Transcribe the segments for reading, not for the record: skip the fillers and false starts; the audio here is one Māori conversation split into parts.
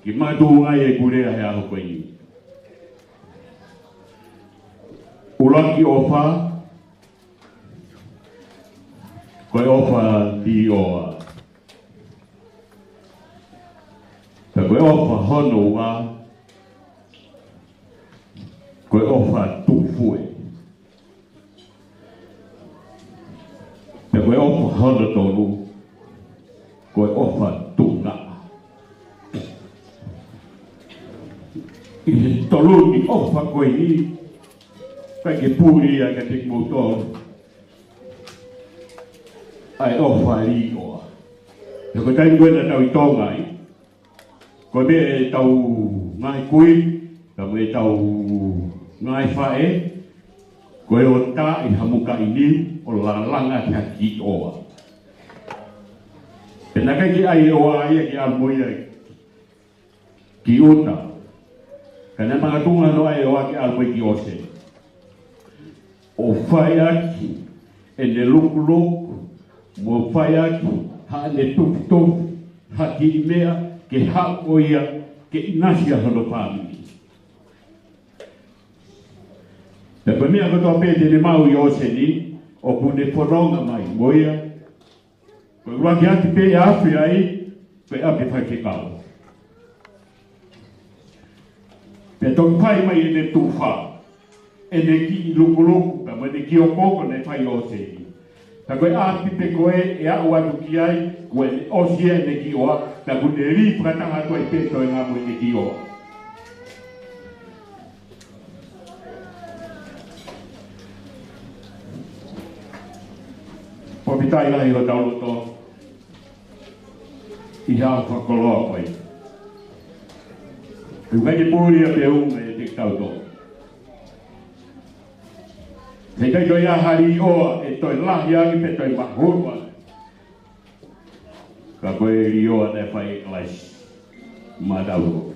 ki madunga e kurea he aho koe ni. Ulaki ofa, koe ofa di oa. Ta koe ofa hono wa, koe ofa tufue. Ta koe ofa hono tonu, koe ofa tunga. I tolu ni ofa koe ni, perché puri a che ti motor ai ofa lì o e ko tai ngoi tau tonga ai ko be tau ngai kui ka be tau ngai fae ko e o ta i hamuka ini o la langa ta ki o e na ka ki ai o ai ki a moi ai ki uta kana mga tunga no ai o ki a moi ki o se o whai aki e ne luku mo whai aki ha ne tup ha ki mea ke ha oia ke inasia hono whamini. Te pamea kotoa pēte ne mau i ose ni o kune poronga mai moia ko waki ati pe e awhi ai pe api whai ke kau. Pe tong whai mai e ne tuwha e ne ki luku ka mene ki o koko ne whai o se ni. Ta koe ati pe koe e au atu ki ai koe o sia ne ki oa ta kune ri pratanga koe peto e ngā mui ne ki oa. Po pitai lai o tauloto i hao whakoloa koe. Ukai pūri a pe unga e te tauto. Hei kai toi ahari oa e toi lahi agi pe toi mahurua. Ka koe ri oa ne whai klais madauro.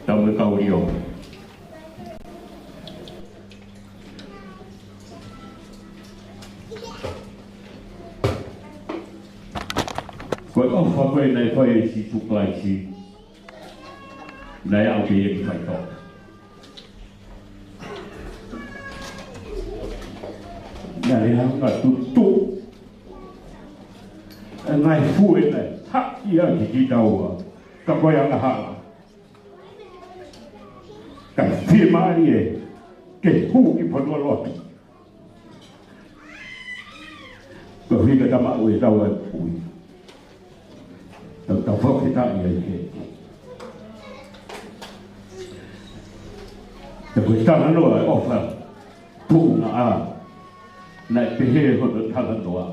Tau me kauri o. Koe ofa koe nei whai si tuklai si. Nei au ke e ki whai tō. Nei hanga tu. E ngai fue nei haki a ki taua. Ka koe anga hala. Ka whie maari e ke hu ki whanua lotu. Ka whie ka tamau e tau e pui. Tau whau ki tai e ke. Te koe tana noa e ofa pūna a. Nei pehe hono tala noa.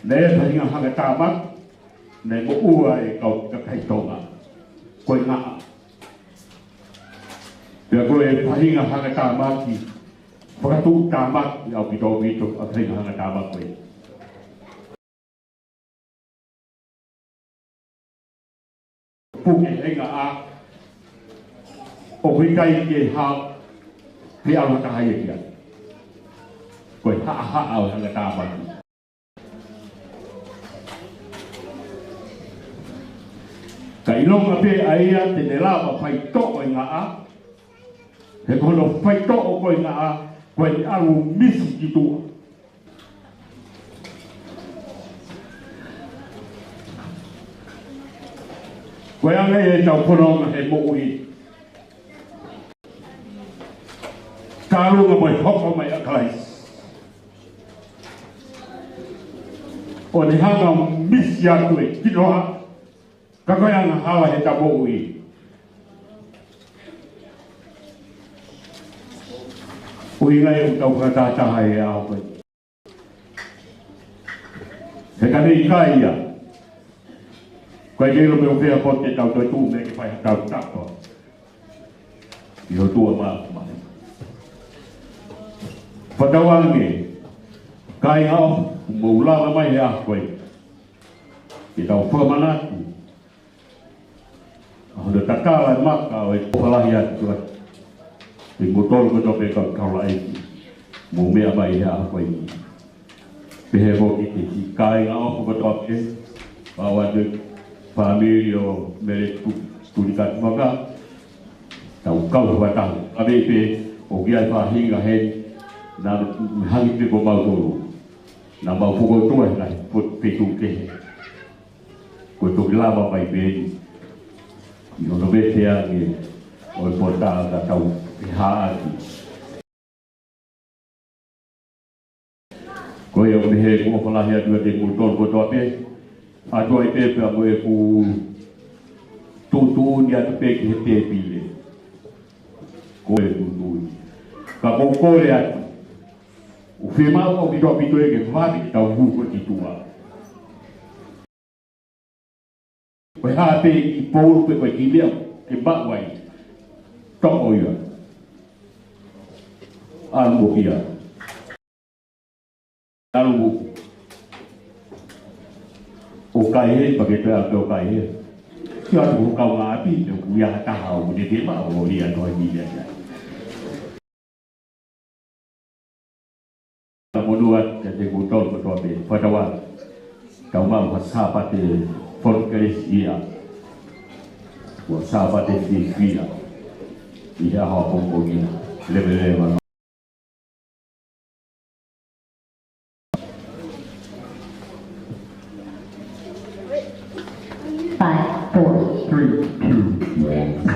Nei e pahinga hanga tāmak. Nei mo ua e kau ka kaitonga. Koe ngā. Pea koe e pahinga hanga tāmaki, whakatū tāmaki au ki tō mito a pahinga hanga tāmaki koe. Puke henga a, o kui kai ke ha pe ala ka hai kia ko ha au hanga ta ba ka ilonga pe aia te ne lava fai to o nga a he kono fai to o ko nga a ko i alu misi ki tu ko anga e tau kono he mo ui karunga mai hoko mai akai o ni hanga misi atu e kinoha kakoyanga hawa he tabo ui ui ngai utau kata hai a koe he kane i kai ia koe kero me o whea pote tau toi tū me ke whai tau tako i ho tua maa whatawange kai ngao mo ulawa mai he a koe i tau whamanatu Ada takala maka o palahi atu i motor ko tope ka kaula ai mo mea mai ha ko i pehe ko ki kai nga o ko tope pa wa de familio mere tu ka maka tau kau wa tau ave pe o gia fa hinga he na hangi pe ko mau toro na mau fu ko tu na put pe tu ke ko to lava mai pe no no vete a que o porta da tau ha aqui ko eu me he ko fala he atu de kultor ko tope a to e pe a mo e ku tu ni a pe ki te pile ko e tu ka ko le atu o firma o ki to pito e ke va ki tau hu ko ki tua Koe hape i pōru pe koe ki leo, ke bāwai, tōko ia. Alu kia. Alu o kai he, pake te ake o kai he. Ki atu ko kau ngā api, te kuia taha o te te mā o ria noa mi lea. Monua te kutol ko toa pe, whatawa, kau mau ha sāpate, Polokalama o sábado de dia e já roupa um pouquinho leva 5, 4, 3, 2, 1.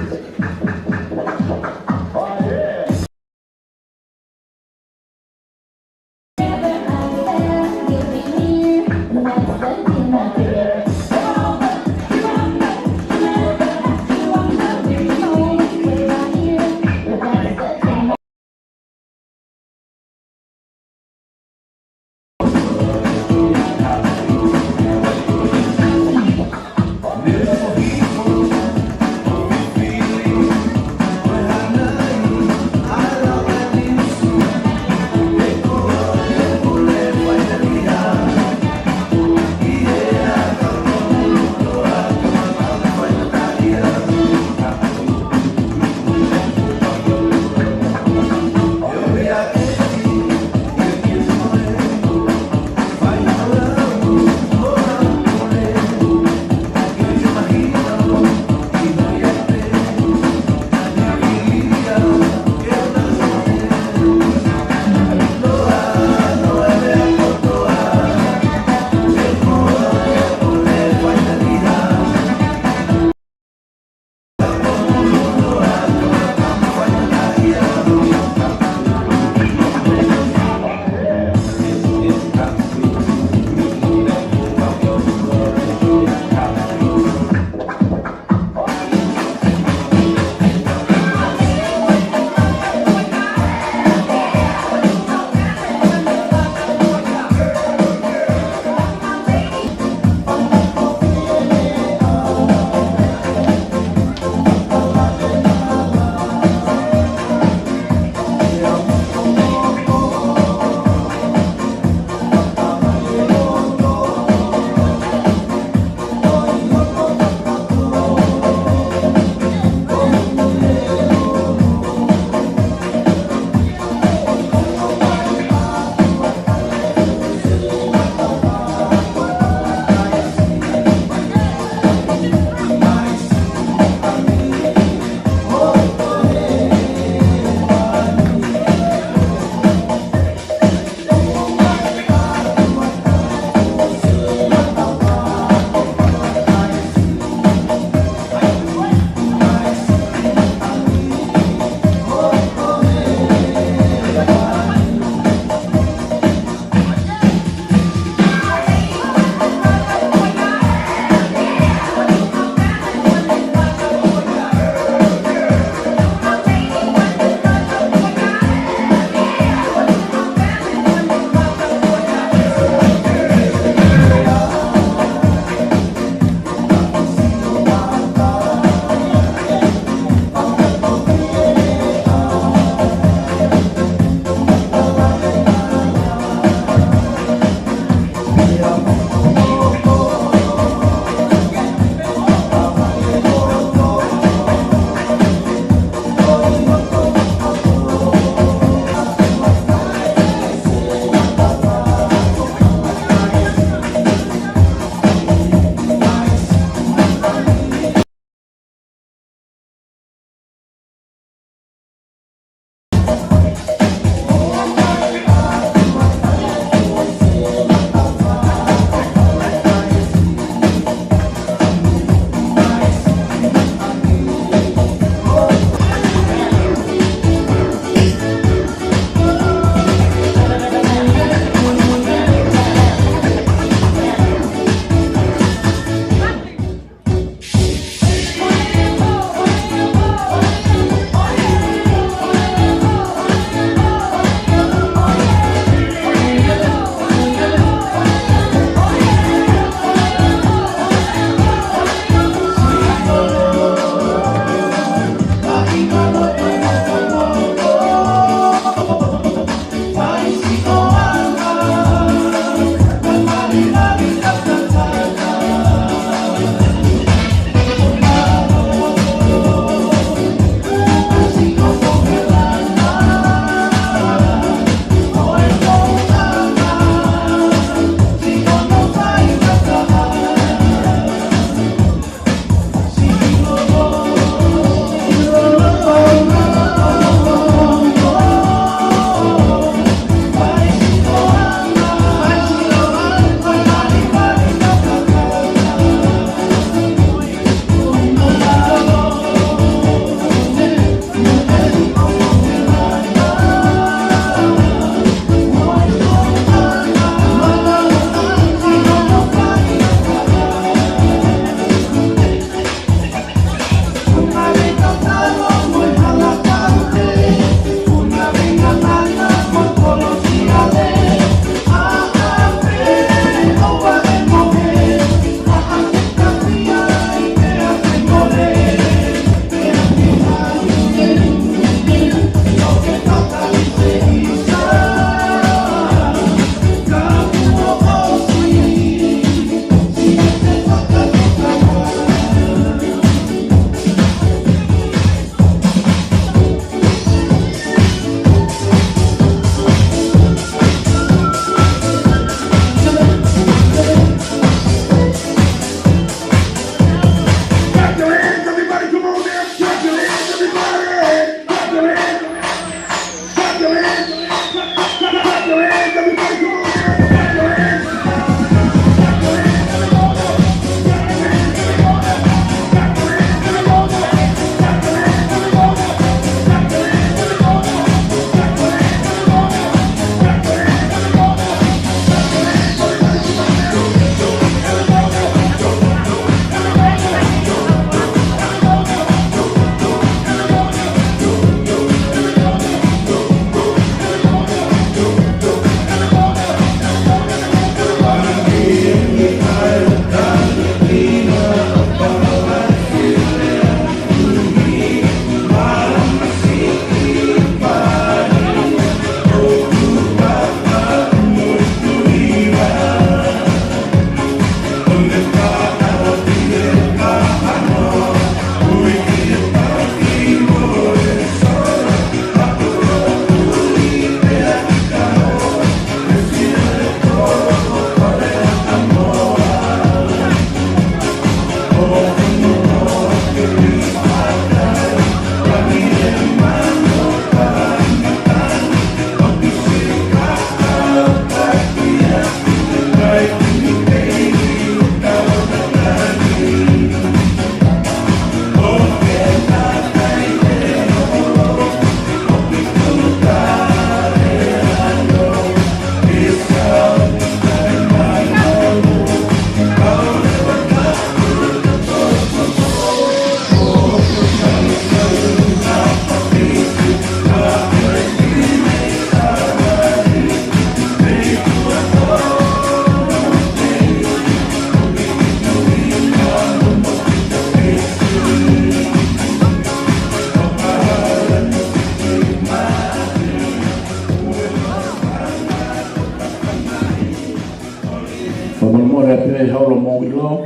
pe holo mo ilo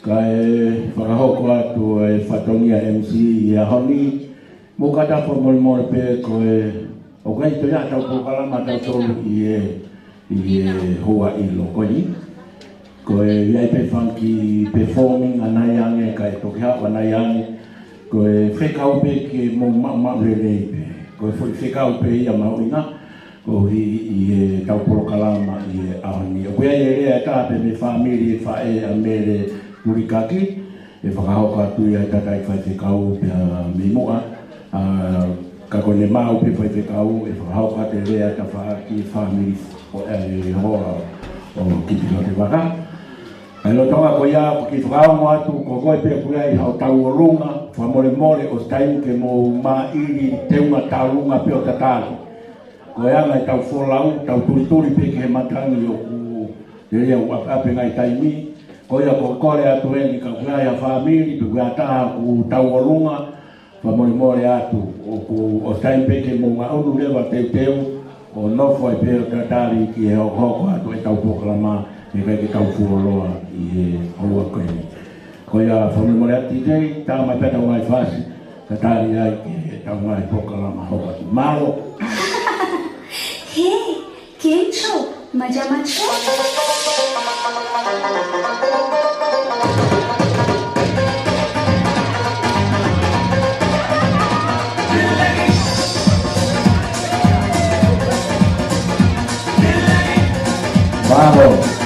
kai whakahoko atu e whatongia MC i a honi mo kata po mo pe ko e o kai to ya tau Polokalama tau tolu i hoa ilo koi ko e iai pe funky performing anai ange kai to kia anai ange ko e whekau pe ke mo lelei pe ko e whekau pe ia mauinga ko i tau Polokalama i a honi o kuia e rea ta pe me family fa e a mere urikaki e whakahoko atu ia tatai whekau pe me moa ka kone mau pe whai whekau e whakahoko atu rea ta whaaki family hoa o Kipilote Vaka. Ai lo tonga ko ia ki whakao atu ko koe pe kuia i hau tau o runga whamore more o stain ke mo mairi teunga tau runga pe o tatari. Ko ia ngai tau wholau, tau turi pe ke he matangi o ku rea u ape ngai taimi. Ko ia ko kore atu engi ka kuia ia whamiri pe kuia taha ku tau o runga whamore more atu o stain pe ke mo maunu lewa teu o nofo e peo tatari ki e hoko atu e tau Polokalama e kai ke tau fuoloa i e haua koeni. Ko ia whamiri more ati tei, tā mai peta ngai whasi, tatari ai ki e tau ngai Polokalama hoko atu. Malo! Hey, કેમ છો? મજામાં છો? Bravo!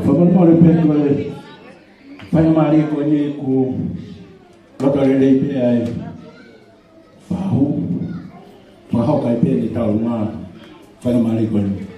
Famon mo rin ko panamari ko ni ko lokalele pe ay fahu kay pe ni tao nga panamari ko ni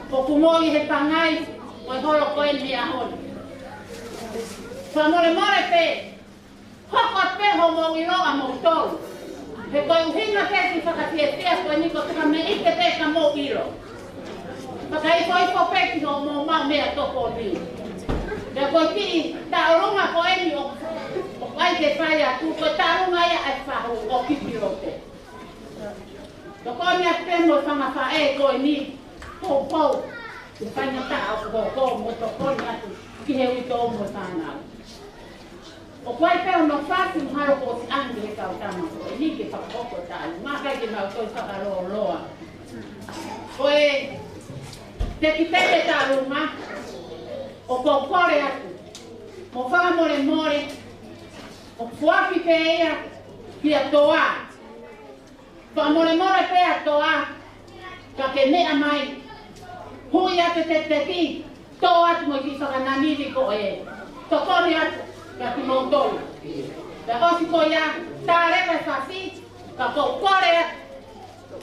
Pokumoi he pangai, oi holo koe ni ahon. Whamore more pe, hokot pe ho mo ilo a mo tolu. He koe uhinga te si whakatiatia koe niko tuka me ike te ka mo ilo. Pakai koe ko pe ki ho mo mau mea toko ni. He koe ki taurunga koe ni o kai te whai atu, koe taurunga ia ai whahu o Kipilote. Toko ni a te mo whangawha e koe ni. Pau, tu paina ta o mo to kona tu ki he wi to mo sana. O kwai pe no fasi haro ko angle ka ta mo ni ke pa ko ta ma ka ke na to sa ro loa. Oe te ki te ta luma o ko kore atu. Mo fa more o kwa ki pe ia ki a toa. Pa more pe a toa. Ka ke me amai hui atu te ki, tō atu mo ki whakananiri ko e. Tō kori atu, ka ki mō tōru. Ka osi ko ia, tā rewa whasi, ka kō kore atu.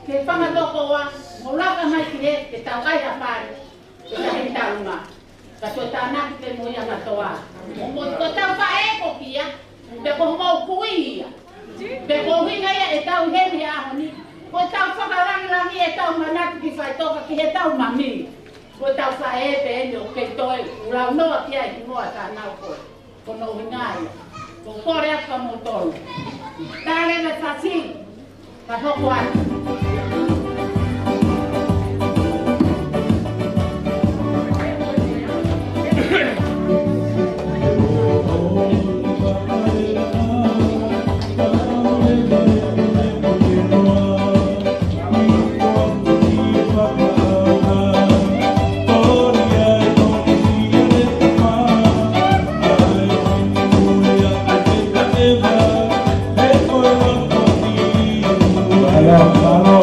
Ke whangatoko wa, mo laka mai ki he, ke tau ai a pari, ke ta hei tarunga. Ka tō tā naki te mo ia katoa. Mo ko tau wha e ko ki ia, te ko mō kui ia. Te ko hinga ia e tau hemi aho ni. Ko tau whakarangirangi e tau manaki ki whai toka ki he tau mami. Ko tau wha e pe ene o kei toi, urau noa ki ai ki moa tā nau koe. Ko no hingai. Ko kore aka mo tolu. Tāre me whasi, ka hoko atu. Claro.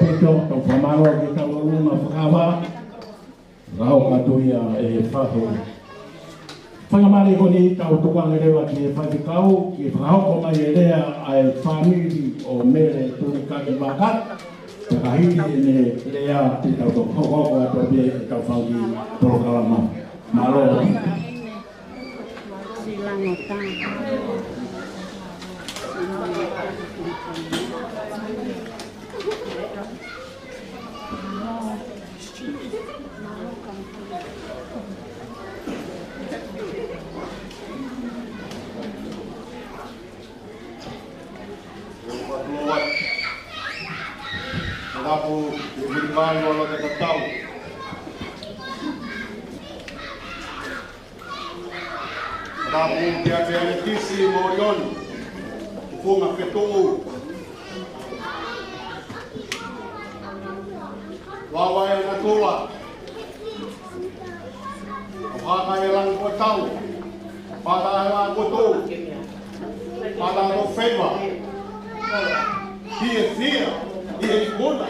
pito tau whamaro ki tau luna whakawa. Rao katuia e whato. Whangamari koni tau tukanga rewa ki e whatikau, ki whakahoko mai e rea ai whamiri o mere Polokalama Vaka. Takahiti e ne rea te tau tokoko ato be e tau whauki Polokalama. Malo. Aku diberikan walau kita tahu. Aku dia benefisi morion, funga ketu. Wawa yang natula, apa yang kau tahu, pada yang kau tahu, pada kau favor, dia. Dia muda,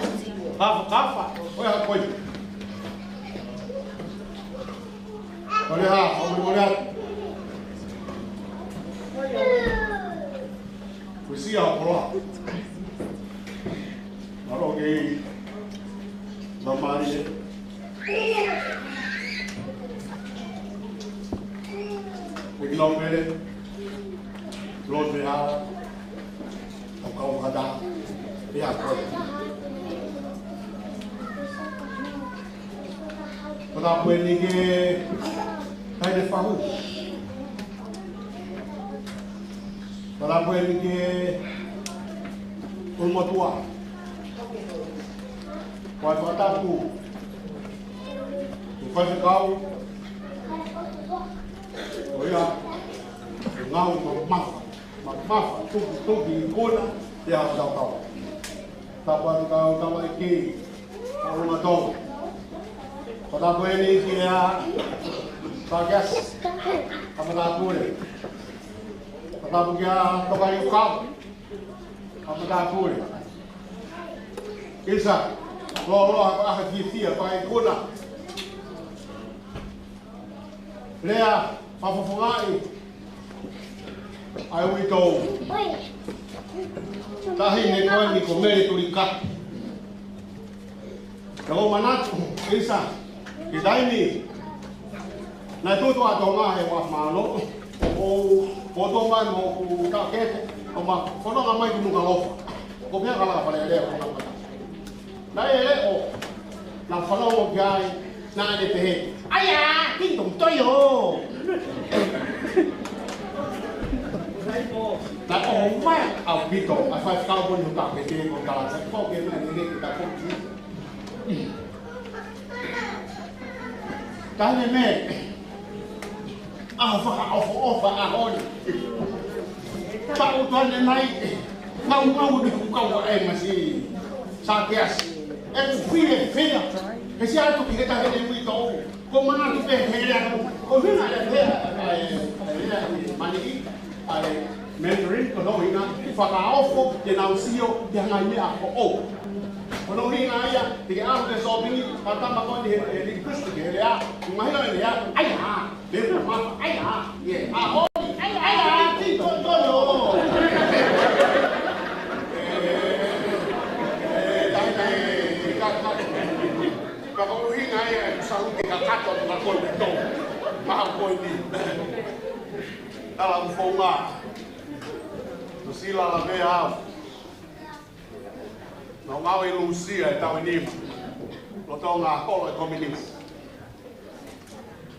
kafa, olha a coisa. Olha lá, vamos olhar. Poesia, por lá. Agora alguém da Maria. O que não vê, não vê nada. O cão vai dar. Ya, pada poe ni ke tai de fahu. Pada poe ni ke ulmatua. Pai pada tu. Pai kau. Oh ya. Ngau mak tu di kona ya kau. Tapan kau tawa iki orang atau pada poe ni dia bagas apa pun pada punya tokai kau apa pun isa lo apa dia pai kuna lea fafofongai ai wito tahi ne koe ni ko mere turika. Kau manat isa kita ini na tu ato nga he wa malo o foto man o ka ke o ma fono nga mai kunu ngalofa ko pia kala pala ele o na ele o na fono o gai na de pe aya tin tum toyo na o mai au pito a fa ka bo ni ta pe te ko kala sa ko ke na ni ke ta ko ki tane me a fa a hon pa o tane nai mau ni ku ka e masi sa ke as e ku fie fia e si alto ki ta he ni to ko mana tu pe he ya ko ni na le mani ai mentoring ko no ina whakaofo te nausio te hangai a ko o. Kono ina ia te a te so bini patama ko ni he Kristo ke lea mahilo ni ya ai ha le ma ai ha ye a ho ai ha ti to no ka ko ina ia sa u te ka kato ma ko to ma ko ni ala fonga sila la vea no mau e Lucia e tau ni lo tau nga kolo e kominis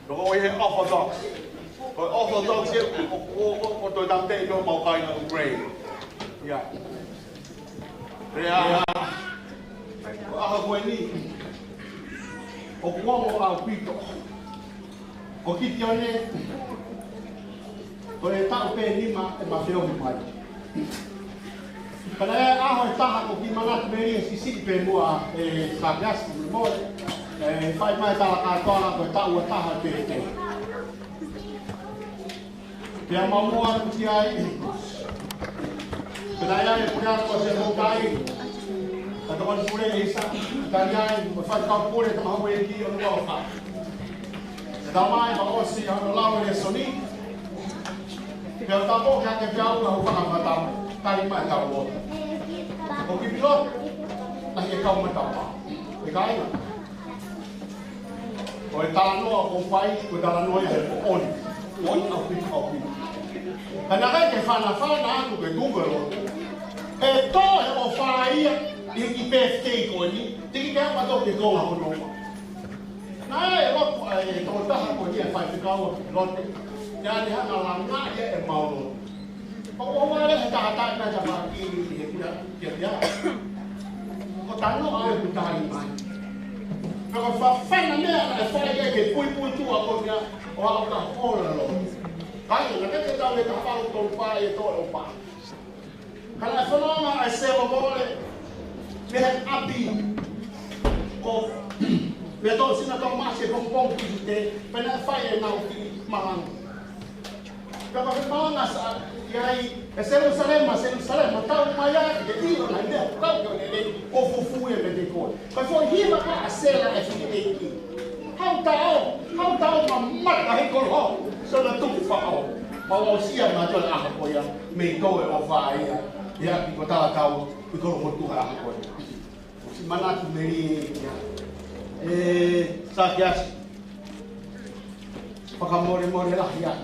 no o e orthodox e o to dam te no mau kai na grade ya rea o a ko ni o kuomo a pito o kitione o e tau pe lima e ma feo mi pai Kana e aho e taha ko ki manat meri e sisi pe mua e sabias ki mo e fai mai tala katoa ko e tau e taha te te. Pea mamua ku ki ai. Kana ia e purea ko se mo kai. teman pure isa tanya fat pure teman pure ki on wa fa damai ba osi on lawe le soni pelo tapo ka ke piau ka fa ma ta tali ma ta wo o ki pilot na ye ka ma ta pa e kai o ta no o pai o ta no ye on au pi kana ka ke fa na tu ke dungero e to e o fai e ki peste ko ni ti ki ka to ke ko ho no na e lo e to ta ha ko ni fa ti ka o lo te ya ni ha na la na ye e ma o o wa le ta na ja ma ki ni ke ya ko ta no a ku ta ni mai ko fa na me na fa ye ke pui tu a ko ya o a ka ho lo ai na ke ta le ka fa to pa e to o pa Kalau selama saya boleh lihat api, kau betul sih nak masih kompong kita, pernah fire nak di mangan. Kalau kita nak yai, Jerusalem, tahu maya, jadi orang dia tahu kalau dia ofufu yang dia kau. Kalau hilang asal FDP, kau tahu mamat lagi kau, sudah tu faham. Mau siapa nak jual apa ya, mereka offer ya. Ya, kita tahu, kita orang tu orang apa. Mana tu meri, sakias, pakai more lah ya.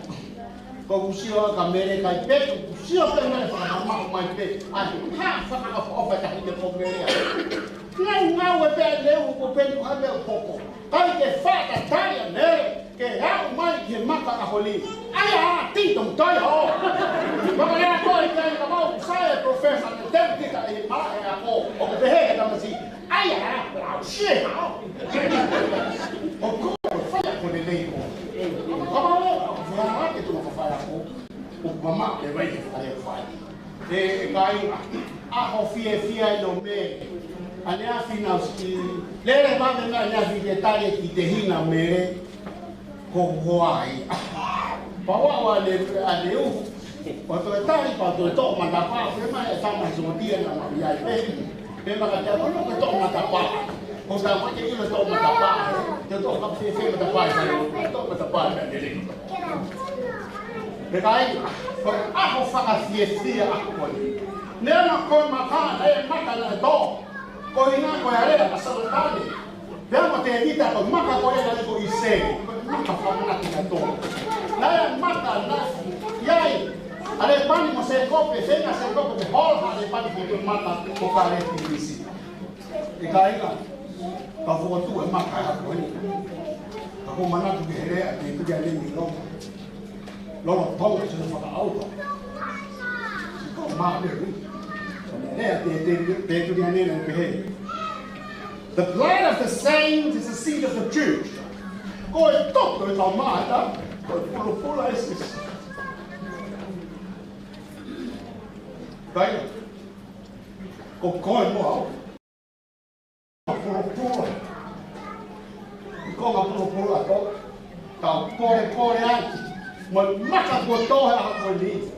Kau usia kamera kai pet, usia kamera pakai mama mai pet. Ha, pakai apa tak ini kamera. Ngau pet leu, pet tu ada pokok. Kalau ke fata tanya ne, ke au mai ke maka aholi. Ayah, tinggal toy ho. Makanya aku ikan kamu saya profesor dan kita ini malah aku, aku behe kita masih ayah, langsung hao. Aku saya aku ni lego. Kamu faham itu apa faham aku? Mama lewat saya faham. Kai aku fia no me. Ania final ski. Lele mama na ania vegetarian kita hina mere. Kohuai. Bawa wale aleu. Waktu tadi waktu itu mata apa? Memang sama seperti yang nama dia. Memang ada orang itu mata apa? Kau tahu macam itu itu mata apa? Itu apa sih mata apa? Itu mata apa? Bekai, aku fakir sia aku. Nela kau makan, makan itu. Kau ingat kau ada asal tadi. Dia mau terima kau makan kau ada kau isi. Makan fauna itu. Naya makan nasi. Yai. Ada pani masih kopi, saya ngasih kopi ke hall, ada pani foto mata kokare TV. Ikai kan, kau foto emak kaya aku ni. Aku mana tu berhere, aku itu jadi minum. Lalu tahu sudah foto auto. Kau mak ni, dia tu dia ni berhere. The blood of the saints is the seed of the church. Kau itu tu sama ada, kau full ISIS. Baik, kau mau, pura-pura, kau nggak pura-pura, kau pore-porean, makan botol aku ni.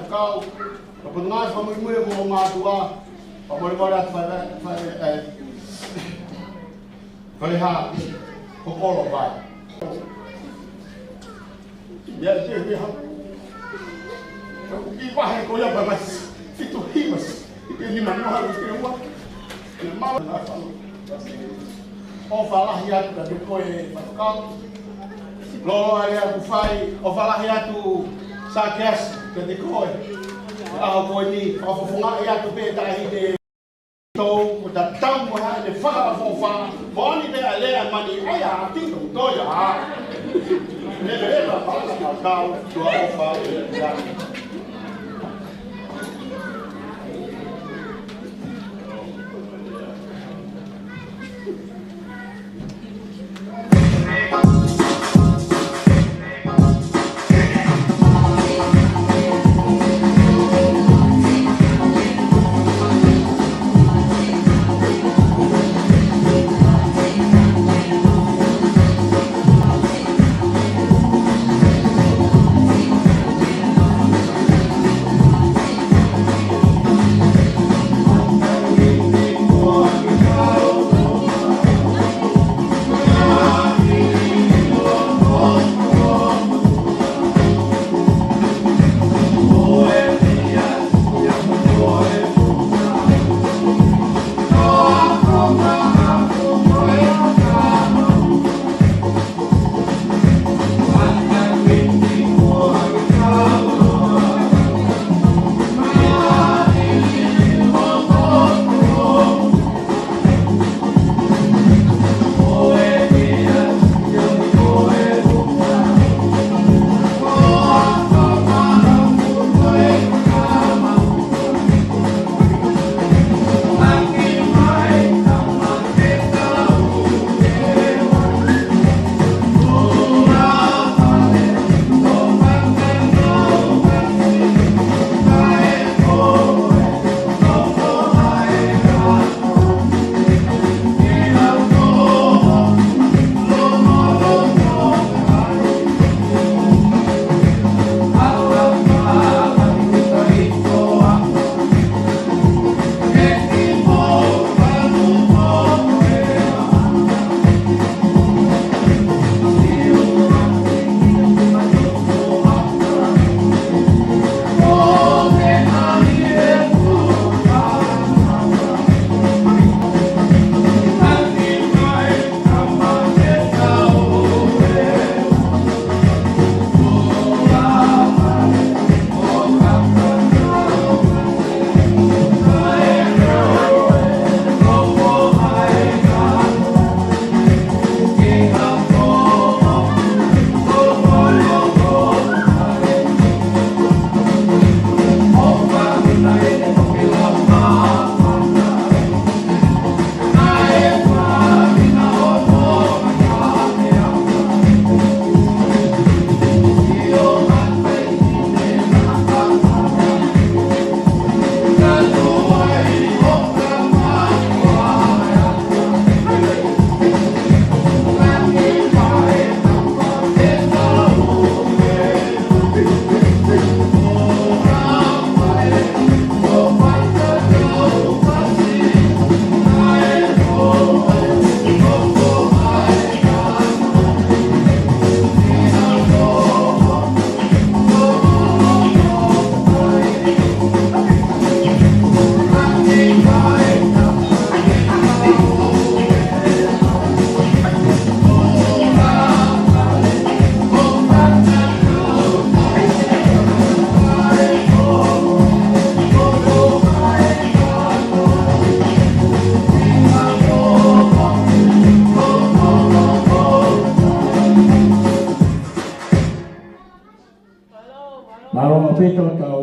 Kau, pendengar kamu mau madua, kamu barat pada, lihat, kau kolok baik. Ya, dia. Iba ko ya babas itu himas ini mana harus keluar mau o falar ya da depois kau lo ali fai o falar ya tu saques que depois ko ni o funga ya tu pe ta ide to da tam mo ha de fa fa boni de ale mani aya ti to ya ne de ba ta do o fa ya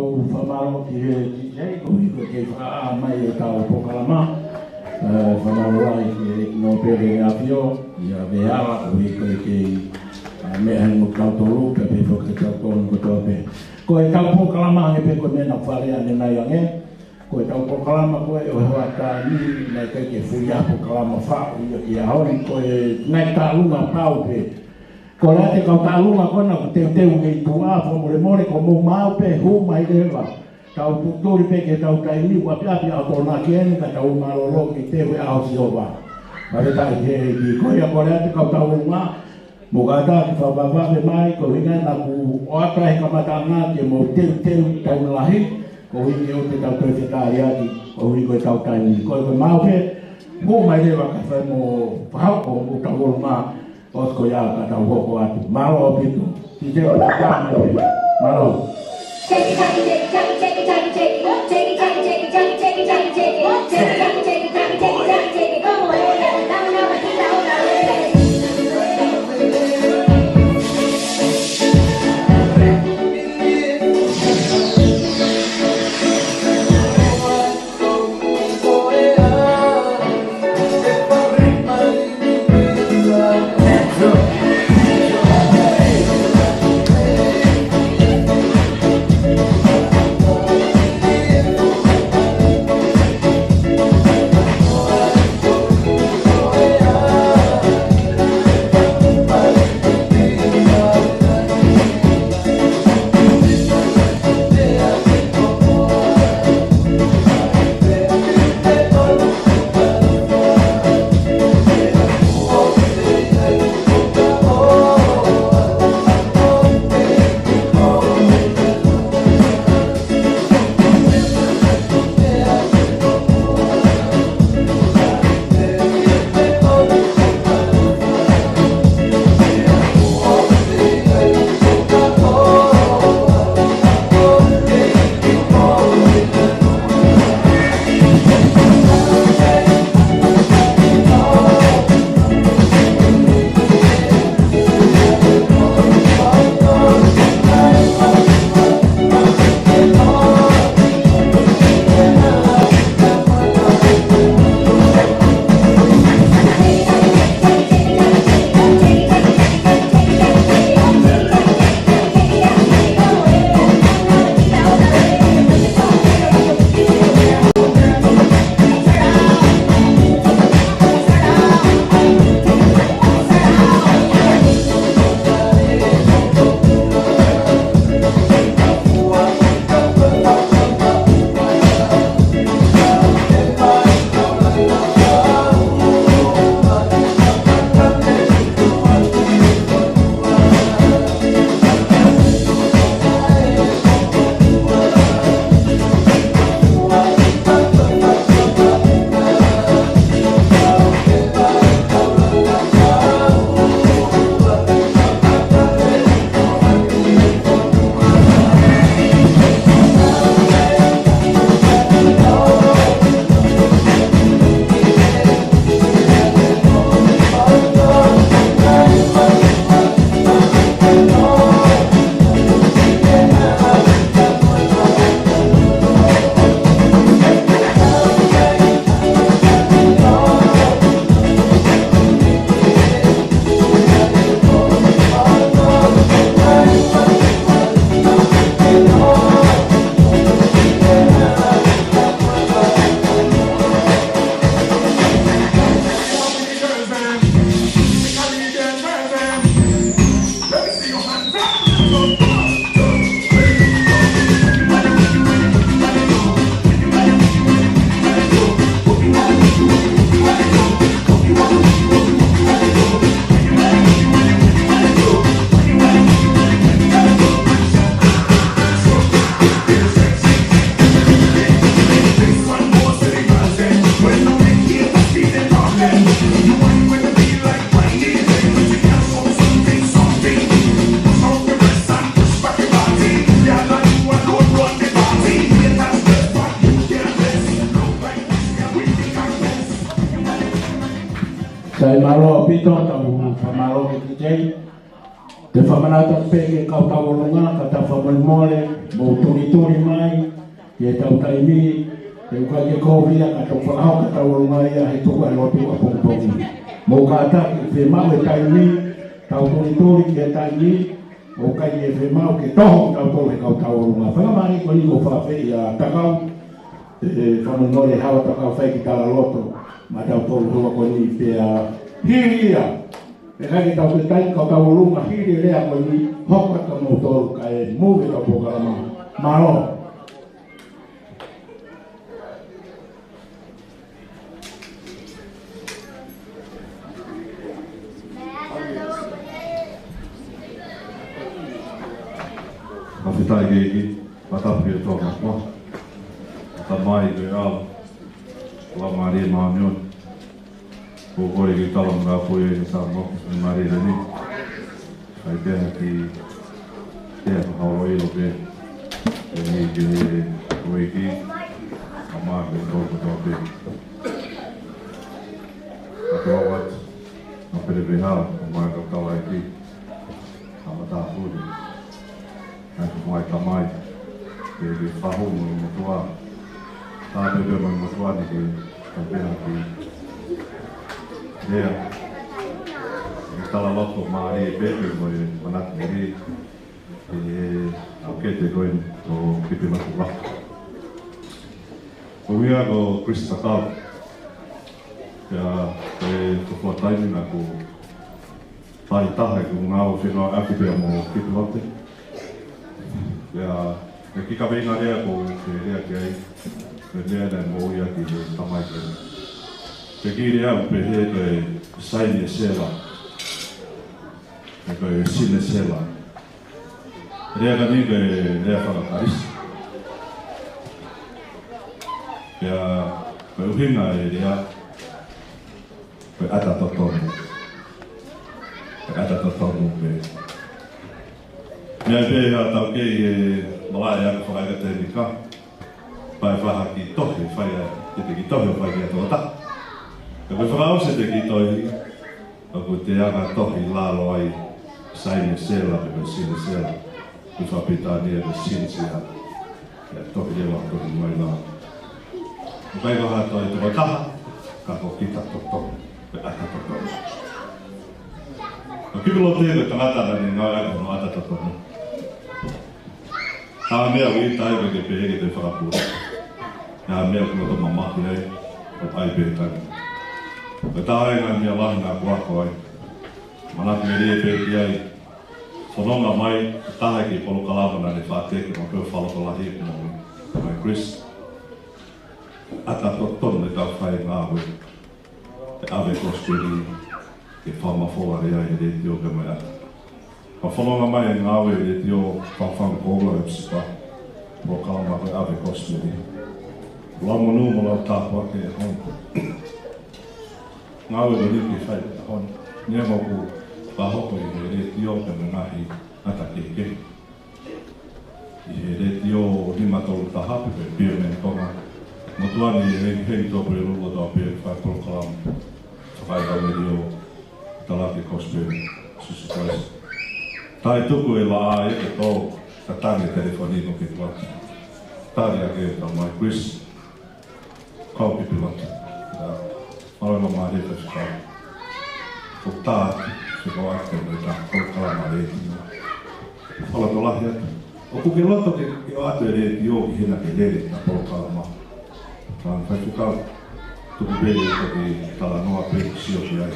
tau whamaro ki he TJ, ko hiko ke whaa mai e tau Polokalama. Whamaro ai ki no pere a pio, ia veara, ko hiko ke mea hango tau tolu, ka pe whoke tau tolu ko tau pe. Ko e tau Polokalama he pe ko mena whare ane nai ange, ko e tau Polokalama ko e o hoa tā ni, nei kai ke whia Polokalama whao, ia ki a hori, ko e nai tā lunga pau pe. Ko la te kau tālunga kona ko te teu ngei tua fo more ko mo mau pe hu mai lewa. Kau tutori pe ke tau kai ni wa pia pia to na ken ka tau malolo ki te we au si ova. Ma le tai ke ki ko ya ko la te kau tālunga mo ga ta ki fa ba be mai ko hinga na ku o atra he kamata na ke mo teu tau lahi ko hi ke o te tau pe ka ya ki ko hi ko tau kai ni ko mau pe hu mai lewa ka fa mo pa ko mo tālunga Osko ya kata hoko atu. Malo pitu. Tije o kama te. Malo. Sai malo pito tau whamaro ki te tei. Te whamanata peke kau tawolunga, ka ta whamoi mo turi mai, e tau taimi, e uka ke kovia, ka tau whakao ka tawolunga ia, he tuku e lotu a pongpongi. Mo ka ataki, te mau e taimi, tau turi ke taimi, o kai e te mau ke toho tau tolu he kau tawolunga. Whakamari ko ni ko whawhi a takau, e whanonore hawa takau whai ki tala loto, ma tau tolu hua ko ni te hiria. E kai tau te tai kau tawolunga hiri rea ko ni hoka ka mo tolu ka e muwe ka Polokalama. Maro. Mawhitai keiki, matapu e tōna kua. Ta mai koe ala, kua maari e maamion. Ko kore ki tala mga pui e sa mo, e maari e ni. Kai teha ki teha haoro ilo pe. E ni ki e koe ki, a maa koe tōku tō pe. A te awat, a pere pe haa, a maa koe tawa e ki. A mata pūri. Ai ko mai tamai, e whahu mo i motua. Tā pepe mo i motua ni ke ka pena ki rea. E tala loto maari e pepe mo i manati me ri. E au kete koe o Kipilote Vaka. Ko mia ko Chris Takau. Ia e kukua taimi na ku tai taha ku ngāo whenua akipea mo Kipilote. Ia, e ki ka weinga rea ko te rea ki ai, me rea nei mo ia ki te tamai kere. Te ki rea upe he koe saini e sela, e koe sine sela. Rea ka ni koe rea whakakarisi. Ia, koe uhinga e rea, koe ata totonu. Koe ata totonu pe. Mea pe a tau kei e malai aka whakaika te nika. Pai whaha ki tohi, whai a te ki tohi o whai ki ato ata. Ka koe whakaose te ki tohi, a koe te aka tohi lalo ai saine sela pe koe sine sela. Koe whapita nia koe sine sela. Ia tohi lewa tohi mai la. Ko kai koha tohi te taha, ka ko kita totohi, pe ata totohi. Ko Kipilote koe tangatana ni ngā aka no ata totohi. Tā mea ui tai koe ke pehe ke te whakapura. Nā mea kua to mamahi ai, o tai pehe tai. Koe tā e ngā mea lahi ngā kuako ai. Manaki me rie pehe ki ai. Whanonga mai, taha ki Polokalama nā ne whāteke ma peo whalokalahi e mo mai Chris. Ata tonu e tau whai ngā hui. Te awe kosperi, ke whamawhoa rea e re tio ke mai ata. Ka whanonga mai e ngāwe e tio whawhanga kōla e psipa. Polokalama koe awe kosperi. Lamonu mo lau tāpua ke e hon. Ngāwe e riki whai e hon. Nia mo ku wahoko i he re tio ke me ngahi ata ke. I he re tio lima tolu tahapi pe pio me tonga. Motuani e hei topu e rulo tau pio whai Polokalama. Whai hau e rio talaki kosperi. Susu kaisi. Tai tuku e la a e tō ka tangi telefoniko ki tuati. Tāri ake e tau mai Chris. Kau Kipilote. Marona mai reta si kau. Ko tāti se kau ake me ta Polokalama reti. Whala to lahi atu. O kuke loto ke o atu e reti o ki hena ke rere na Polokalama. Tāna whai whukau. Tuku bere e toki tala noa pe sio ki ai.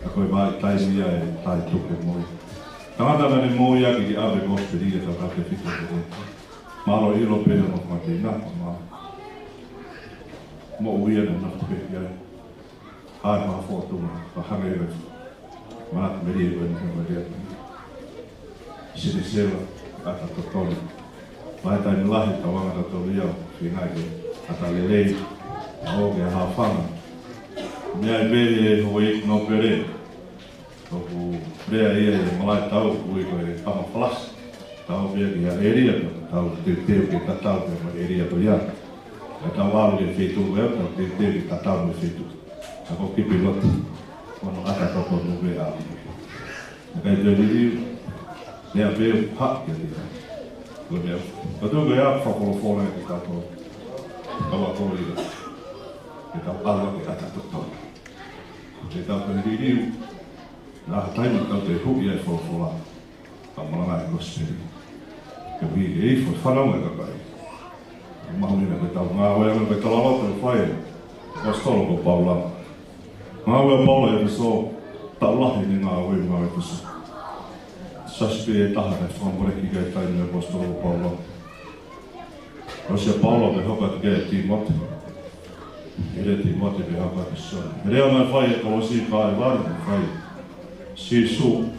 A koe vai taimia e tai tuku moi. Tangata nani mō iaki ki awe kosperi e tau kate whiko te re. Malo ilo pēna no kuma te inaka maa. Mō uia na naka pēki ai. Hai maa fōtuma, ka hanga iwe. Maati meri e koe ni kama rea. Sine sewa, ata totoni. Mai taini lahi ta wanga ta tolu iau, whingai ke ata lelei. A oke a hawhanga. Mea i beri e hoi no pere. Toku rea ia e malai tau ui koe kama whalas. Tau pia ki a eria to, tau te teo ki tatau ke ma eria to ia. E tau waru ke whetu eo, tau te teo ki tatau me whetu. Ako Kipilote, ono ata toko nuwe a. Kaya jadi dia be hak jadi. Lebih. Betul gaya fakor-fakor kita tu. Kalau kau lihat, kita tahu kita tak tahu. Kita berdiri, nah time kita terhubung ya fakor-fakor. Kamu nak gospel. Kemudian falam kita kaya. Mahu ni kita ngawal kita lalu terfire. Pastor ko Paula. Ngawal Paula itu so tahu ini ngawal itu so. Saspi tahan from mereka kita ini Pastor Paula. Rosia Paula berhak ke Timot. Ele Timot berhak ke Son. Dia menfai kalau si kau var menfai. Sisu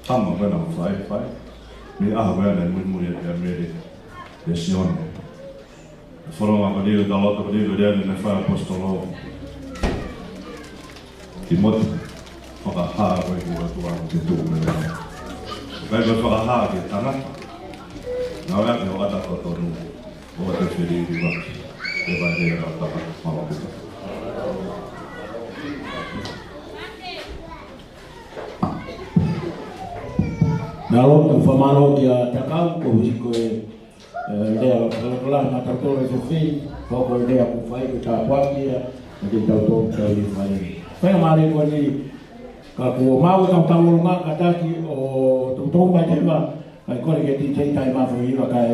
tamu benar menfai. Ni ahwan dan murmur yang meri. Desion. Foram a dia da outra dia ele não foi apostolou. Timot para ha vai o atual de tudo. Vai para ha de tanah. Não é que eu ada foto no. Vou te ferir de lá. Ele vai ver a tava mal aqui. Nalo tu famalo dia takau ko hiko lea kala na tatore se fi ko lea ku fai ka wakia de tauto ka li fai fai mari ko ni ka ko mau ka tamu nga kataki o to ba te ba ai ko ke ti tai tai ma fai ba kai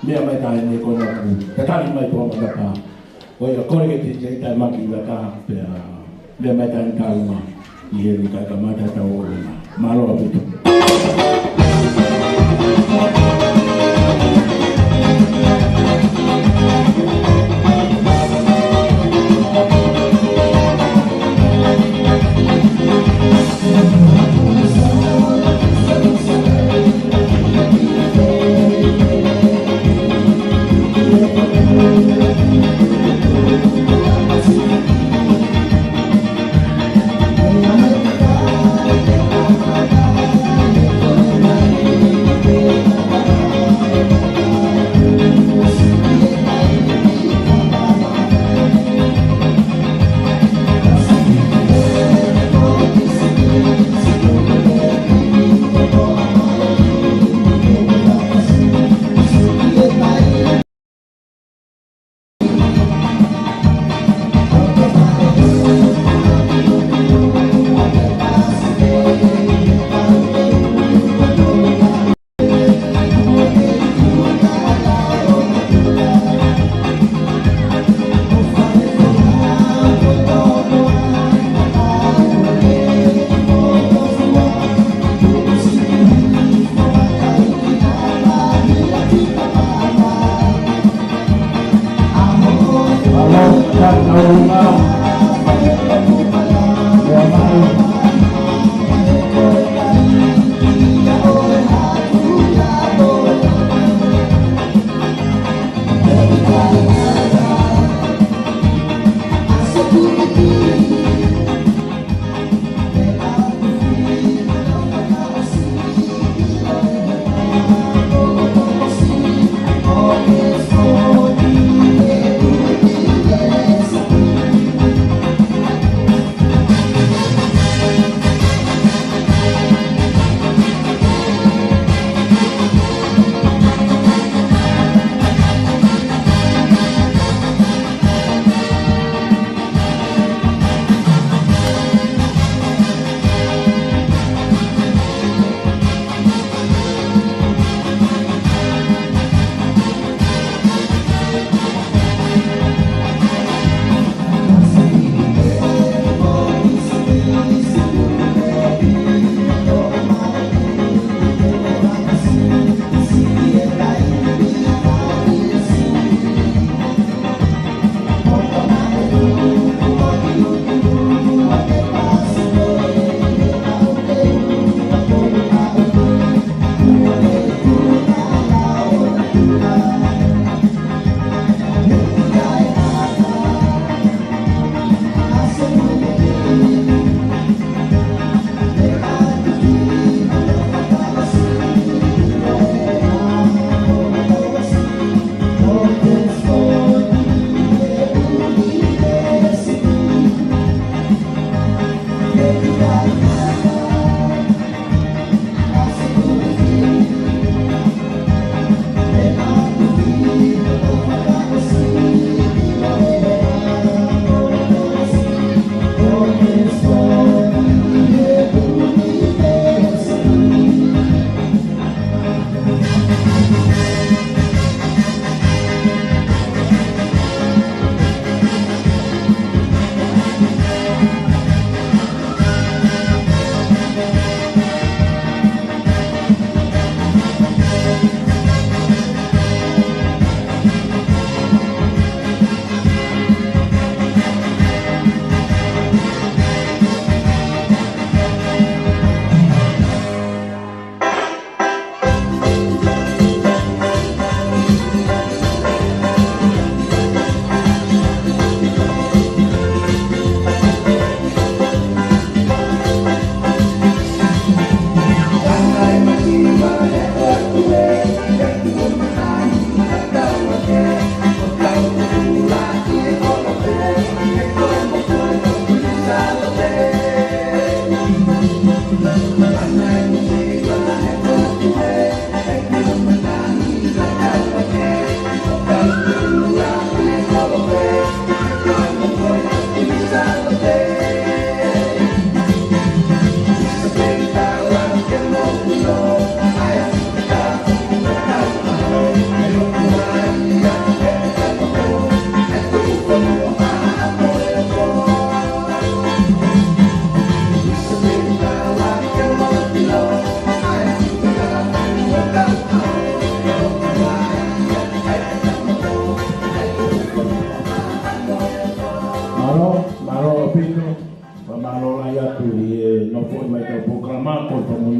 me mai tai ni ko na ku ka ni mai to ma ka ko ya ko ke ti tai tai ma ki ba ka pe me mai tai ka ma i ni ka ma ta ta o ma lo abitu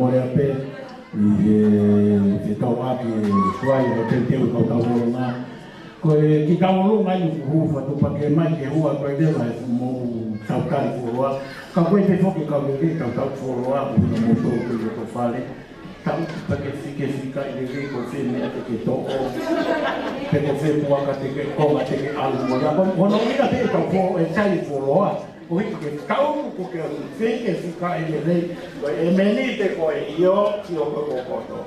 mole ape i tau aki suai o te teu kau tau rolonga. Koe ki tau rolonga i uhufa tu pake mai ke hua koe lewa e mo tau kari furoa. Ka koe te whoki kau le tau tau furoa ko hina mo tō kui o ko whale. Tau pake whike whika i le rei ko whine ate ke tōko. Te ko whi puaka te ke konga te ke alu moia. Hono ina te tau fo e tai furoa. Ko hiki ke kau ko ke whike whika i le rei. Koe e meni te koe i o ki o koe kokoto.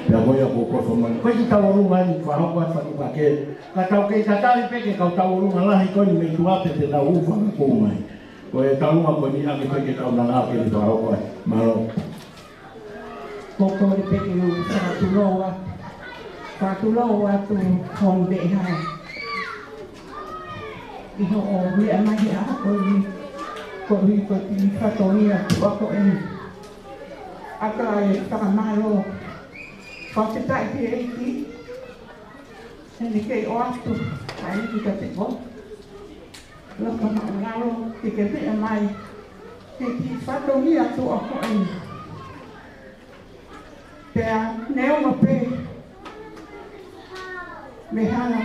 Pea koe a kokoto mani. Koe ki tau orunga ni whahoko at whatu pake. Ka tau kei tatari peke kau tau orunga lahi koe ni mei tuape te tau ufa ka kumai. Koe tau unga koe ni ake koe ke tau nangake ni whahoko ai. Maro. Koko le peke o whatuloa tu hon be hai. Iho o mea mahi aha ko ti whatoria tu ako e. Aka e whakamaro. Whaketai ki eiti. Hene kei o atu. Ai ki ka te ko. Laka maangaro ki ke mea mai. Ke ti whatoria tu ako e. Pea neo ma pe me hana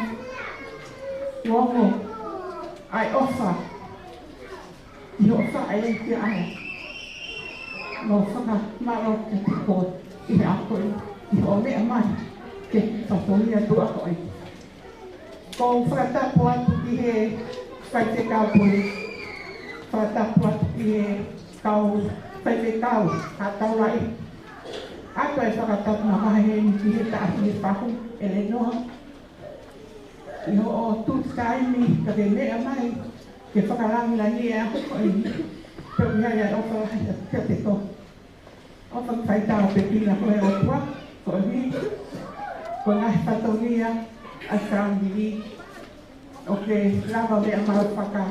wongo ai ofa i ofa ai ki ai no whaka maro te tiko i he ako i o mea mai ke whatoria tu ako ai ko whakatapu atu ki he whai te kau puli whakatapu atu ki he kau whai te kau a tau rai Ako e whakatapu na mahe ni ki he tahi e whahu e le noa. Iho o tūtaimi ka te mea mai ke whakarangi la ni e ako ko i peo mea ia o whakahi a pia te to. O whakawhaitao pe pina koe o tua, ko i mi. Ko ngahi whatoria a whaangiri o ke lava mea mau whaka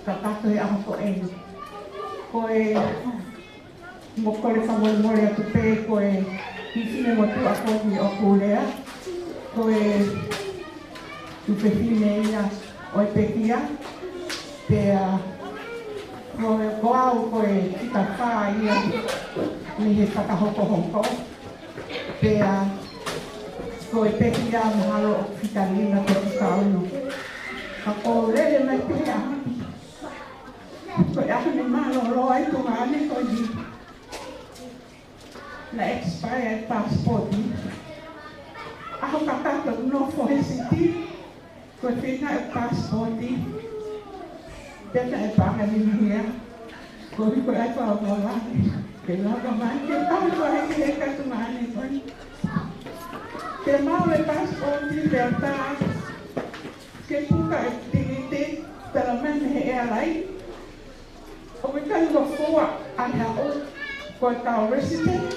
ka tato e ako ko e. Ko e mo kore whamole more atu pē koe hifine mo tu ako ni o kūrea. Koe tupehine ia o e pekia. Pea koe koau koe tika whā ia ni he whakahoko hoko. Pea koe pekia mahalo o whitarina te tukaunu. Ka ko lele mai pea. Koe ako ni malo roa i tunga ane koe ni. Na expired passport ni. Ako kakata no for hesiti. Ko fina e passport ni. Tena e panga ni mia. Ko ko ai pa wala. Ke la ka mai ke tau ko ai ke ka tu mane ko. Ke mau e passport ni berta. Ke puka e tingite tala man he alai. O me kan go foa ana o ko ta resident.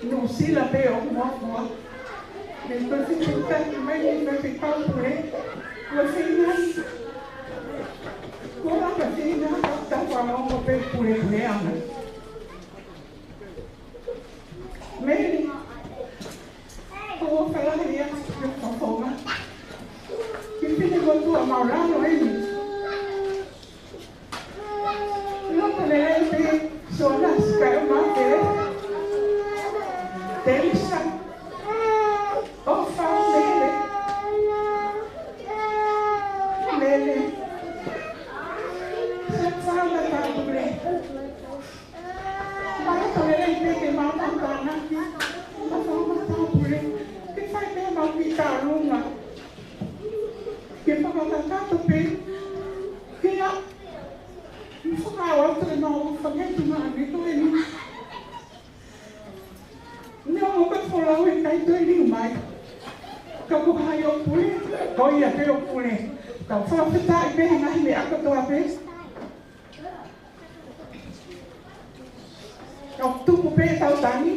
No sila pe o mo. Me parece que está mais vai ficar por aí. Você não. Como a gente não está falando o pe por aí mesmo. Me. Como falar aí a forma. Que fica com tua maurano aí. Não pode ver só nas camas Delisa, ofa lele, se fala da dure, vai toler aí que mal mandana, mas vamos dar dure, que faz bem mal ficar luna, que fala tanto bem, que a, não fala outro não, fala de uma vida ele Não, nunca falou em cair do ele mais. Como vai eu fui, coi a eu fui. Então foi que tá bem na minha que tua vez. Eu tu bem tao tani.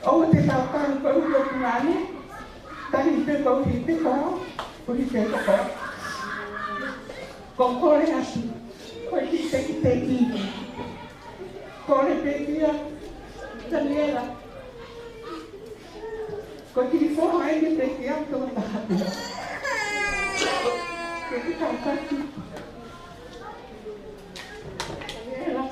Ou te tao tani com o teu plano. Tani bem com o que tá. Por isso é que com corre assim. Foi que tem que corre pedia. Daniela. Kau kiri forma ini pekiam tu tak ada. Jadi kakak tu, ya lah.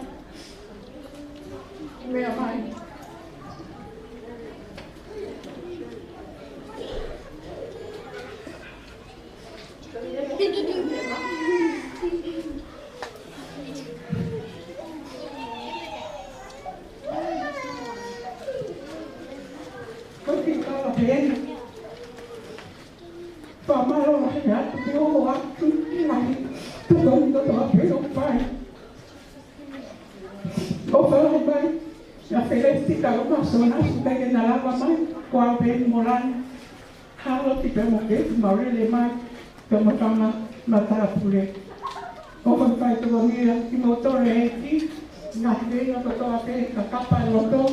malo ya te o a tu nai tu ko ni to a pe o pai o fa mai ya felicita o persona su te na la mai kwa pe moran halo ti pe mo ke ma le mai to mo tama mata pule o fa pai to ni ki mo to re ki na te no to a pe ka kapa lo to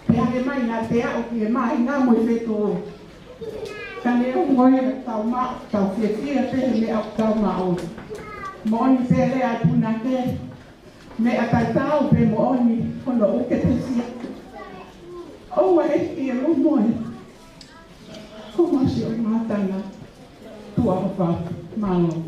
pe mai na te a o ki mai na mo fe to Kane o ngoe tau ma, tau fia te me au tau ma o. Mo oni se le a puna ke, me a tai tau pe mo oni, kono o ke te sia. O wa e ki e mo moe. Ko ma si o mātanga, tua o wha, malo.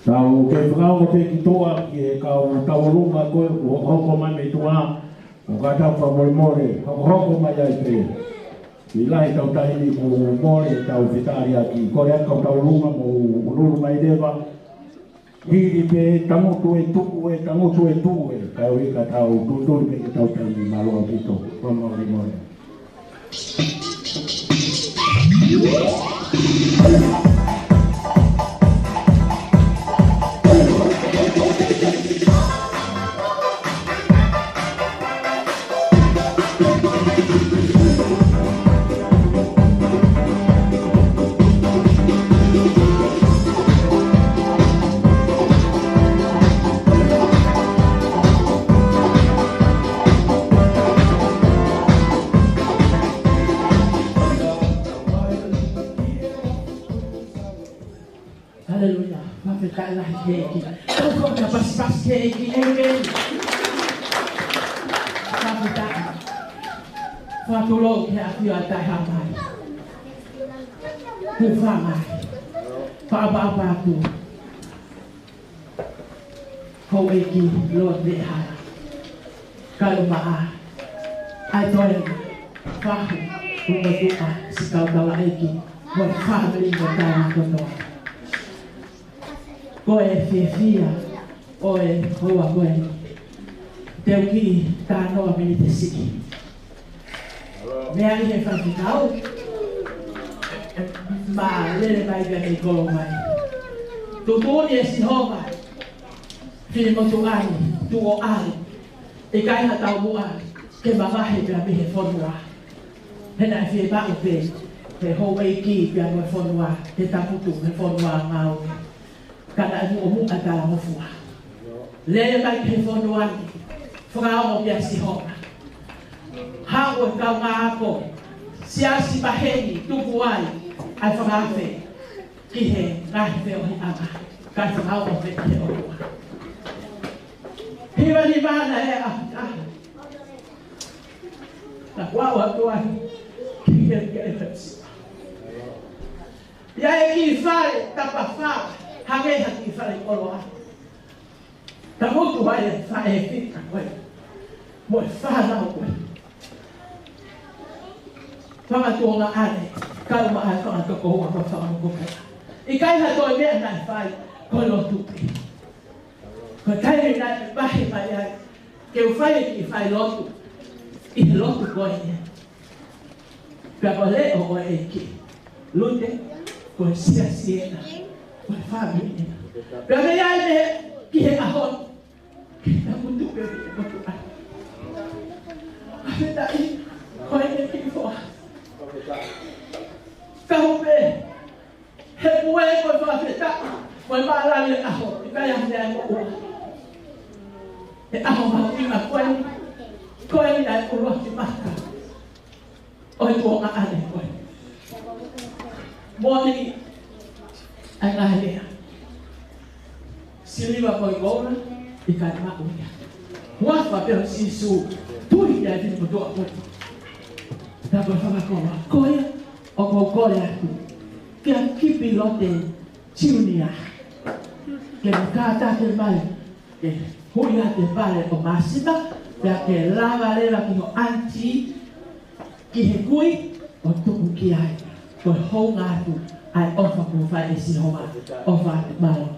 Tau ke whakao te ki toa ki e kau taurunga koe o hoko mai me tua o ka tau whamore hoko mai ai pe i lai tau tahini ko more tau whitaria ki kore kau taurunga mo ururu mai rewa hiri pe tangotu e tu e kau i ka tau tuturi pe ki tau tahini maloa pito whamore more Fatulou ke aki a tai hamai. Ku whamai. Whaabapāku. hou eki loa te hara. Kaluma a. Ai toi whahu unga tuka si kautawa eki. Moi whamiri mo tāna konoa. Koe whiawhia oe hoa koe. Teu ki tānoa mini te siki. Mea i he whawhikau. Ma lele mai ka nei kolo mai. Tutuni e si honga. Whini motu ani, tu o ani. E kai ha tau mua, ke mamahe pia mihe whonua. Hena e whie bau pe, he hou ei ki pia moe whonua, he taputu he whonua ngau. Kana e mua mua tala mofua. Lele mai ke whonua ni, whakao pia si honga. Hao e kau ngā ako, siasi paheni, tuku ai, ai whakawhe, ki he ngahi wheo he anga, kai whakao o whete he orua. Hiwa ni mana e na wawa tuan, ki he e whetsi. Ia e ki whare, tapa whao, hangeha ki whare oroa. Ta motu hai e whae e whika koe, moe whanau koe. Whangatonga ane, kauma ai whangatoko hoa ka whanau koe. I kai ha toi mea nai whai, koe lo tupi. Ko tairi nai mahi mai ai, ke u whai ki whai lotu, i he lotu koe ne. Pea ko leo o e ki, lute, koe sia siena, koe whamini. Pea me ai me ki he ahon, ki ta mutu pe me motu ai. Awe tai, koe ne ki fua. Kaupe, he mue koe whawheta, koe maalali ahon, i kai ahonea mo ua. E aho mahu inga koe, koe ni nai urua ki maka. Oi tuonga ane koe. Moni, ai ngahe lea. Siliwa koe koura, i kai mahu ia. Wafa peo sisu, tui kia tini kutua koe. Ta koe whakakoa, koe, o kou koe aku. Kia kipilote tiunia. Ke mkata ke mai, ke huia te pare o masima, pea ke lava lera ki ho anti, ki he kui, o tuku ki ai. Koe hou ngātu, ai ofa kua whai e si hoa, ofa te malo.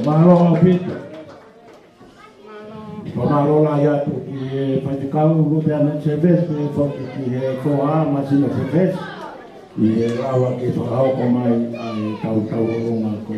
Malo pito. Malo la ya tu ki fatikau lu dan sebes ni foki ki koa masih sebes. Ie rawa ki fahau komai ai tau runga ko.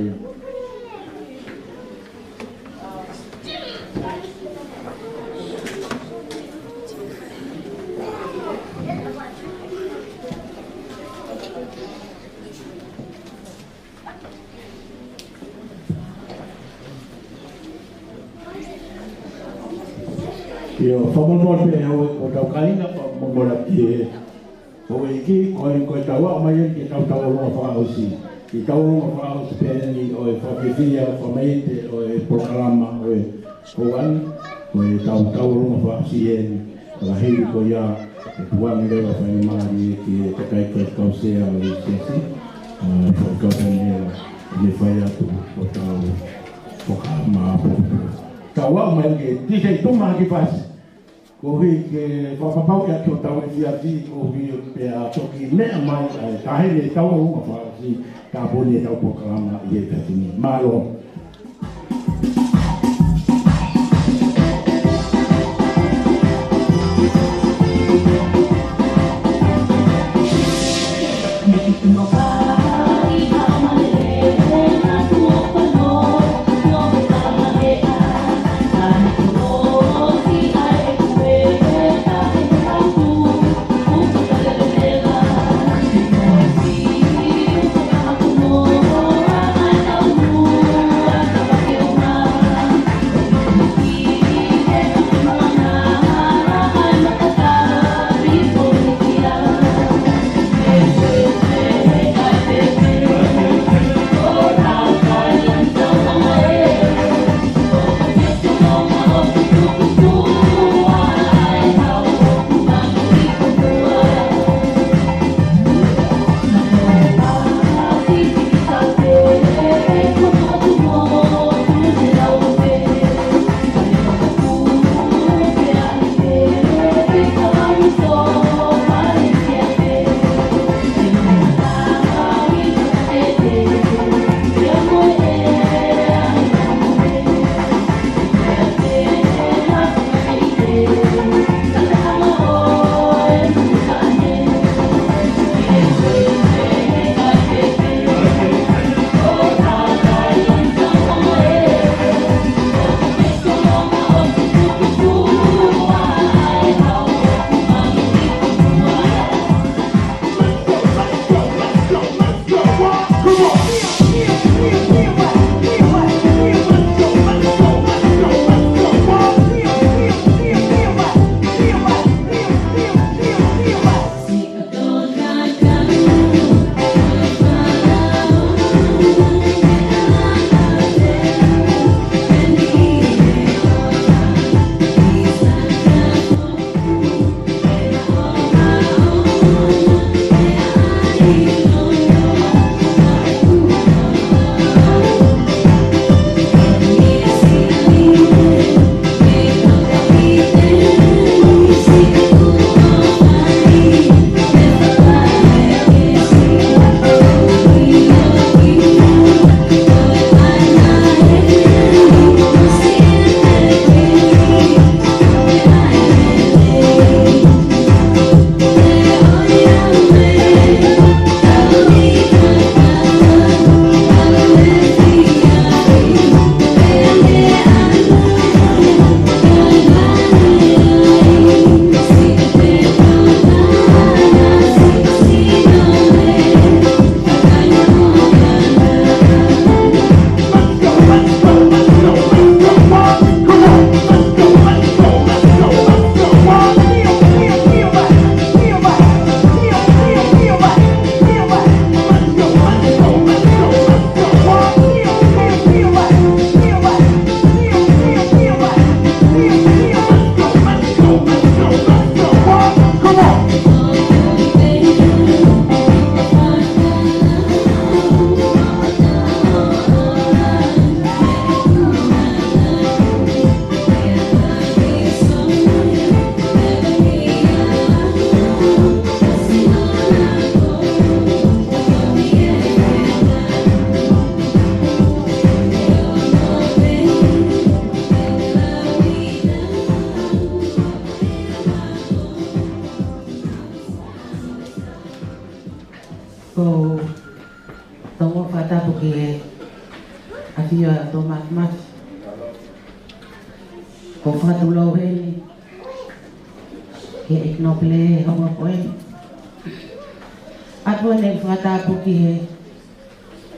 Yo, famol pe o tau kainga famol ki o iki ko tawa mai ki tau lo fa osi ki tau lo fa osi pe ni o fakifia famete o programa o an o tau lo fa si en la hei ko ya tua mi deva fa mari ki kai ko se a o si o ko ni fa ya tu o tau programa tawa mai ki sei tu ma ki pas ko ke papapau ya ko tau ia ti ko pe a toki me mai ta he tau o fa si ta boni tau programa ia ta ni malo Ko tongo fata porque afio to mat ko fatu lo heli ke iknople homo poen atwa ne fata porque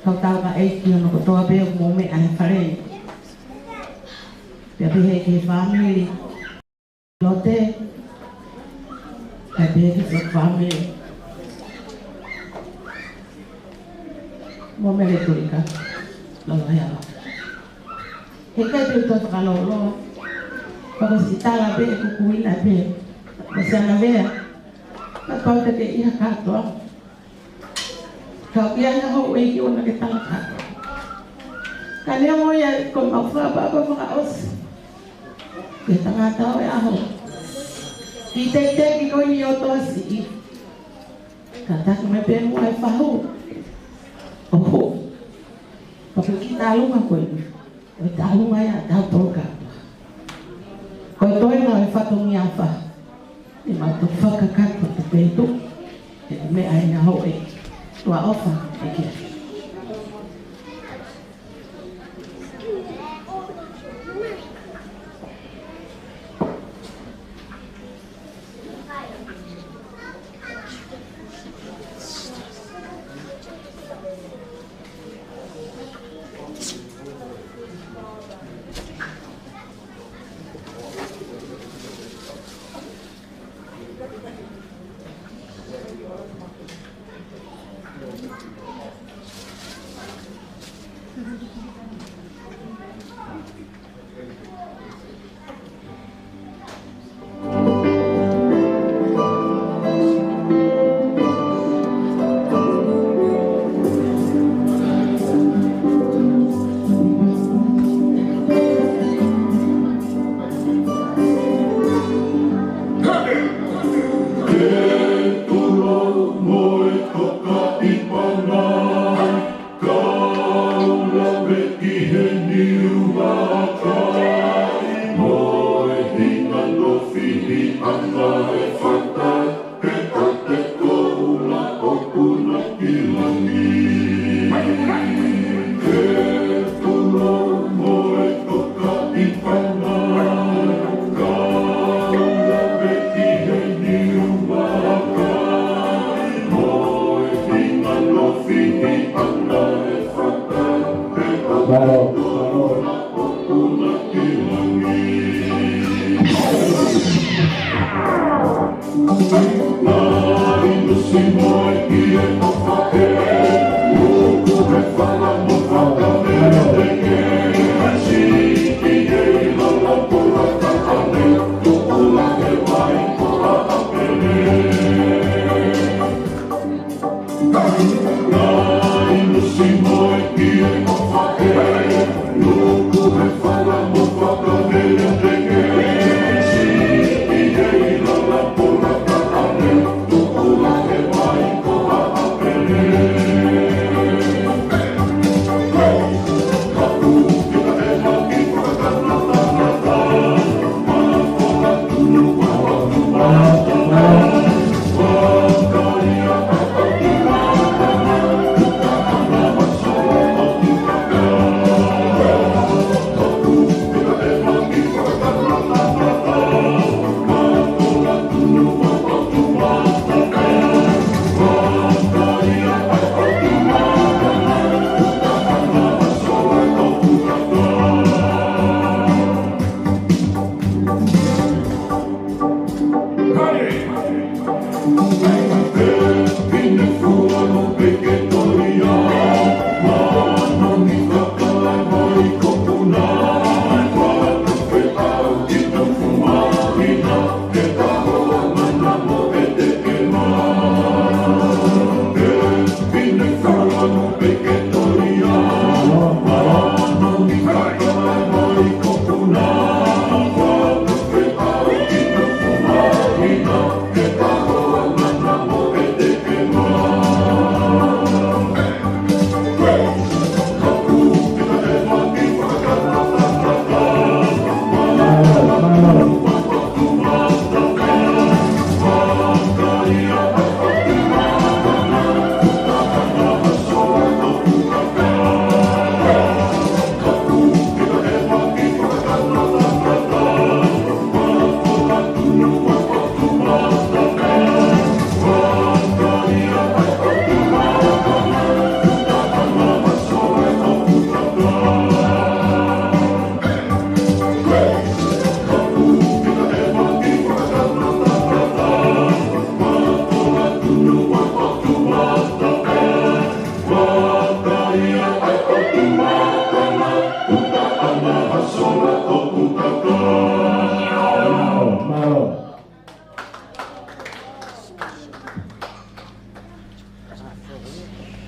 kau tahu ka eki ono ko toa be mo me ai fare ya be ke family lote ka be ke family mo me le turika lo ya he ka be to ka lo para si tala be ku kuina be sa na be ka kau te ia ka to kau biasa ho eki ona ke tala ka kale mo ya ko ma fa ba mga os ke tanga tao ya ho ki te ki ko ni o to si kata ko me pe mo ai fa ho oho porque kita lunga ko o ta lunga ya ta toka ko to na e fa to mi afa e ma to fa ka ka to pe to me ai na ho e to a ofa e ke Moi, toka ipana.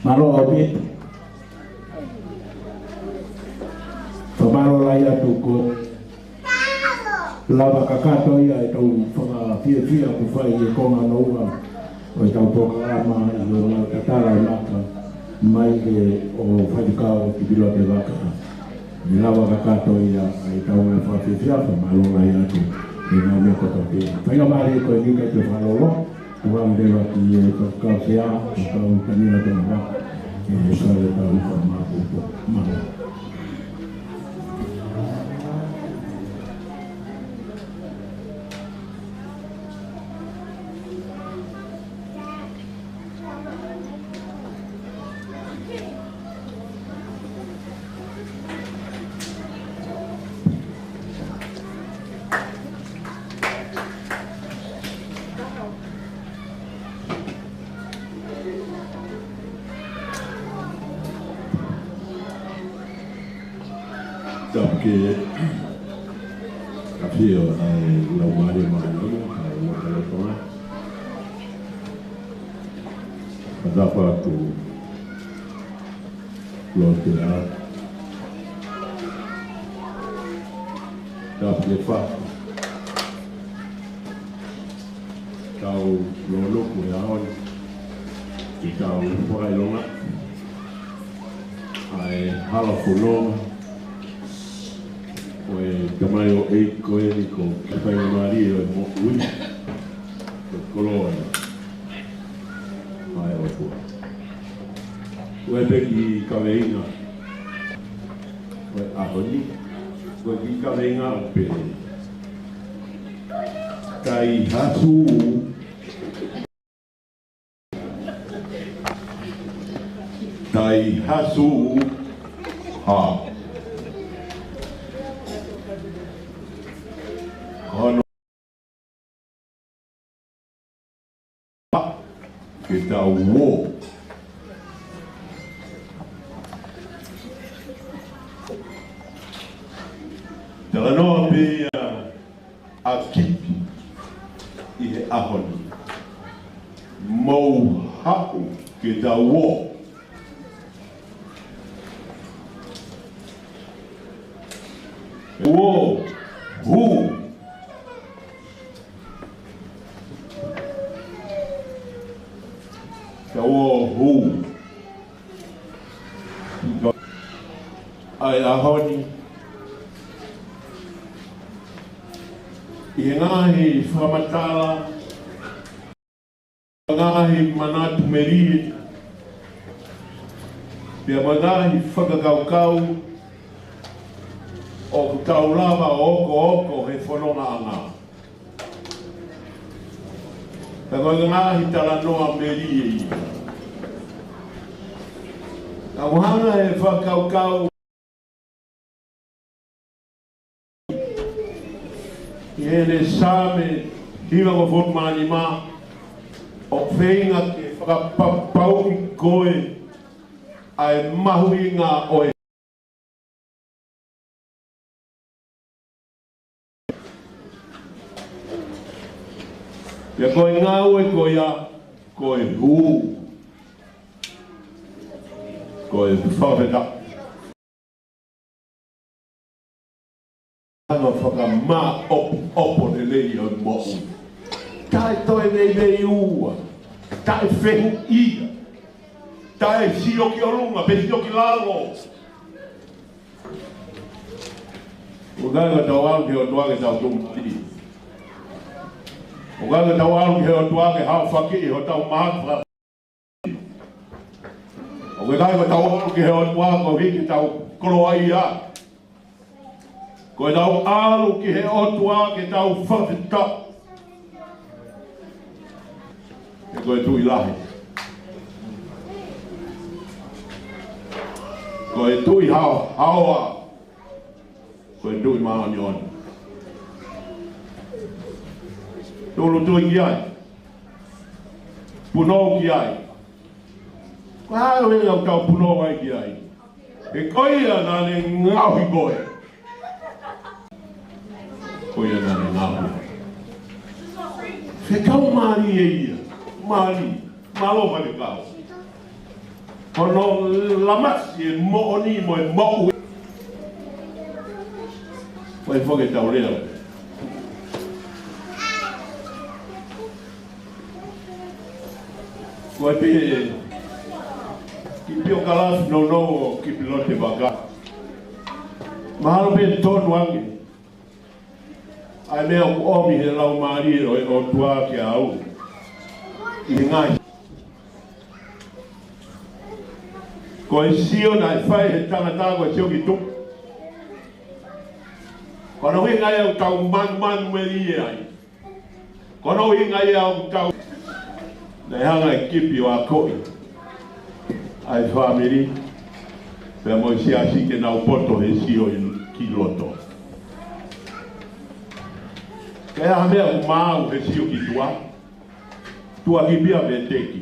Malo abit. Pamalo laya tuko. Lava kakato ia e tau fia ku fai e konga noua o e tau Polokalama i Tatara i Maka mai e o Rev Kipilote Vaka. Ni lava kakato ia e tau e fia pamalo laya tu e ngā mea koto te. Whainga maare ko e nika te whanolo, tuang rewa ki e kau sea, kau tanina te mga e kare tau whamako maha. Porque afio ai la mare mano ai telefone da fatto lo tirare da che fa ciao lo loco e oggi e ciao fuori lona ai hala fuloma e kamai o e koe ni ko kai mari o mo ui ko kolona mai o ko o e peki kaveina o ahoni o ki kaveina o pe kai hasu ha kita wo Telanoa pe a kipi I he ahoni mau hau kita wo hu Otahuhu ai ahoni I ngahi whamatala ngahi manatu meri pia mangahi whakakaukau o taulava oko he whanonga anga Tago ngahi talanoa meri A wahanga e whakaukau I hele same hiwa ko whot mani ma o whenga ke whakapapau I koe ai mahui ngā oe Ia koe ngā oe koe a koe hū Koe whawheta. Anga whaka mā opo ne lei o mo'u. Tae toe nei ua. Tae whehu ia. Tae sio ki o lunga, pe sio ki lalo. Uganga tau au ke o tuake tau tumuti. Uganga tau au ke o tuake hao whaki ho tau mahaka. O kai ko tau ke ho wa ko hiki tau koloai a. Ko tau alu ki he o tua ke tau whakita. E koe tui lahi. Koe tui haoa. Koe tui maani on. Tulu tui ki ai. Punou ki ai. Kau yang kau puno ai kiai. E koia na ne ngau koe. Koia na ne ngau. Fe kau mari e ia. Mari. Malo vale kau. Kono lamas e mo'oni mo e mo'u. Wai foke tau lea. Wai pe ki Polokalama no Kipilote Vaka. Mahalo pe tonu ange. Ai mea ku omi he lau maari o tua ke au. I ngai. Ko e sio na e whai he tangata ko e sio ki tuku. Kono hui ngai au tau man me i ai. Kono hui ngai au tau. Nei hanga e kipi o a koi. Ai whamiri. Pea mo si asi ke nau poto he sio ki loto. Kea hamea u mau he sio ki tua. Tua ki pia me teki.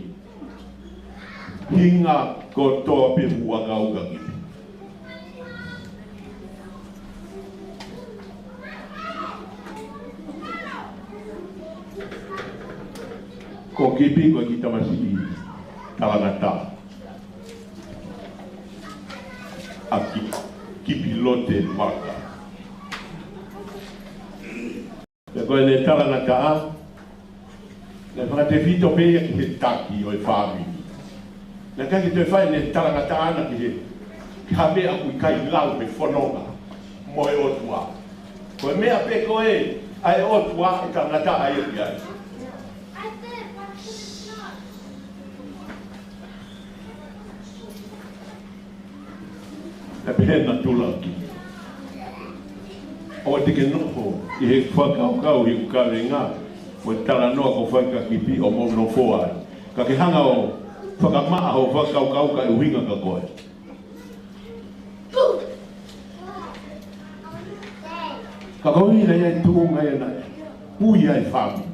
Hinga ko toa pe hua gauga ki. Ko kipi ko kita masih talangata. Aki Kipilote Vaka. Ko le talangata. Le frate fito pe ki taki o fami. Le ka ki te fai le talangata ana ki kabe aku kai lau pe fononga mo e otua. Ko mea pe ko e ai otua e talangata ai ai. E pena tulaki. O te ke noho, I he whakau I ukarenga, o tala noa ko whaika kipi o mo no foa. Ka ke hanga o whakamaa o whakau ka uhinga ka koe. Ka koe ina ia tuo ngai na hui ai whami.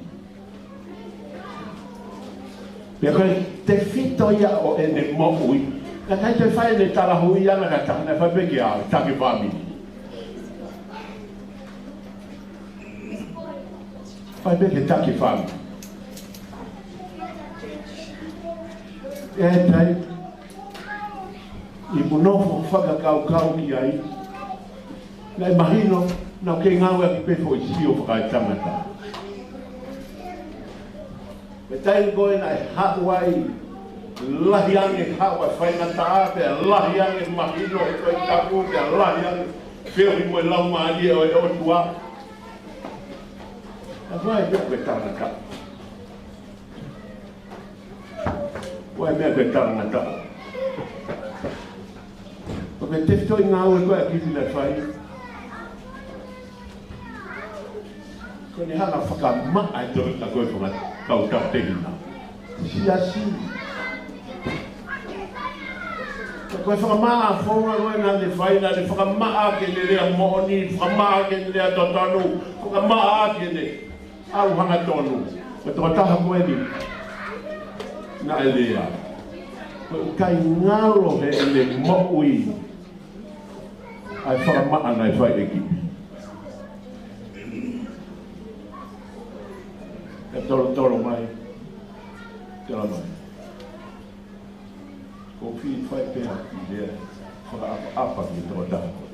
Pea koe te fito ia o ene mo ui. Ka kai te whae ne tala hui ana ka tahana whapeke a take whami. Whapeke take whami. E tai, I munofo whakakau ki ai. Nei mahino, nau ke ngau ki pefo I sio whakai tangata. E tai koe nai hawai, lahi ange hawa whaingata ape, lahi ange mahino e koe tapu, lahi ange whiohi moe lau maari o e otua. A vai mea koe tangata. Vai mea koe tangata. O me tefto I ngau e koe a kisi le whai. Ko ni hanga whakamaa e tō ta koe whanga kautau tehina. Siasi. Koe whakamaa whonga koe nga le whaina, le whakamaa ke le rea mooni, whakamaa ke le rea totonu, whakamaa ke le au hanga tonu. Koe tō taha koe ni, na e lea. Koe kai ngaro he e le moui, ai whakamaa na e whai e kipi. E toro mai, tera mai. Ko fi fai pena I lea, whaka apa ki tō taha koe.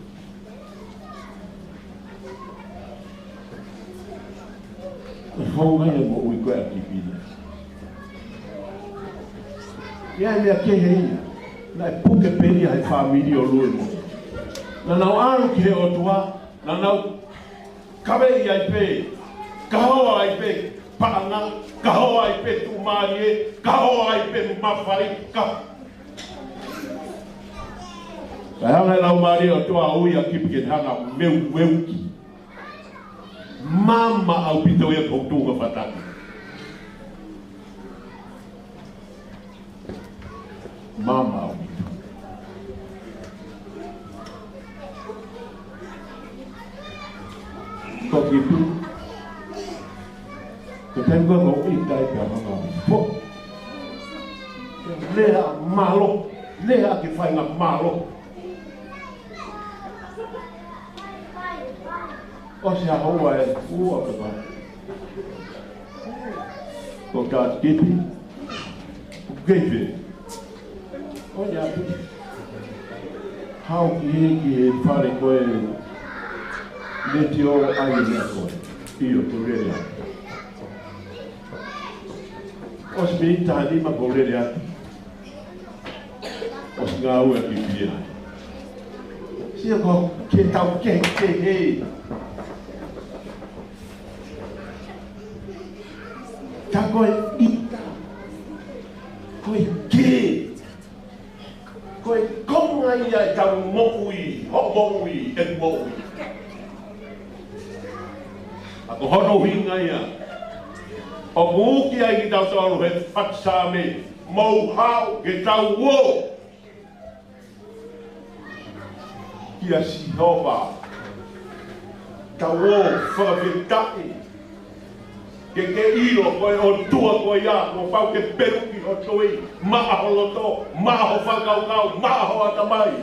E whaunga e mo ui koe a kipi ne. Ia e mea kehe ia, na e puke peni ai whamiri o lue mo. Na nau aru ki he otua, na nau kawe I ai pe, kahoa ai pe, paanga, kahoa ai pe tumarie, kahoa ai pe mawhari, Kai hanga e lau maari o toa ui a kipi ke hanga meu ki. Mama au pito ia koutunga whataki. Mama au pito. Ko kipi. Ko tengo ko ui tai ka hanga. Po. Lea malo. Lea ki whainga malo. O se ahoa e ua ka vai. Ko ka kipi, o keipe, Ko ya pu. How ki fare ko le tio ai ni ko. Io tu rele. Os mi tani ma ko rele ati. Os ngau e pipia. Sia ko ke tau ke he. Ta ko ita. Ko ke. Ko konga ia tau moui, ho moui e moui. Ako hono hinga ia. O muki ai ki tau tau he fatsame. Mau hao ke tau wo. Kia si hova. Tau wo whakawhitai. Ke ilo koe o tua koe ia. Ko pau ke peruki o toi. Maa ho loto. Maa ho whakau. Maa ho atamai.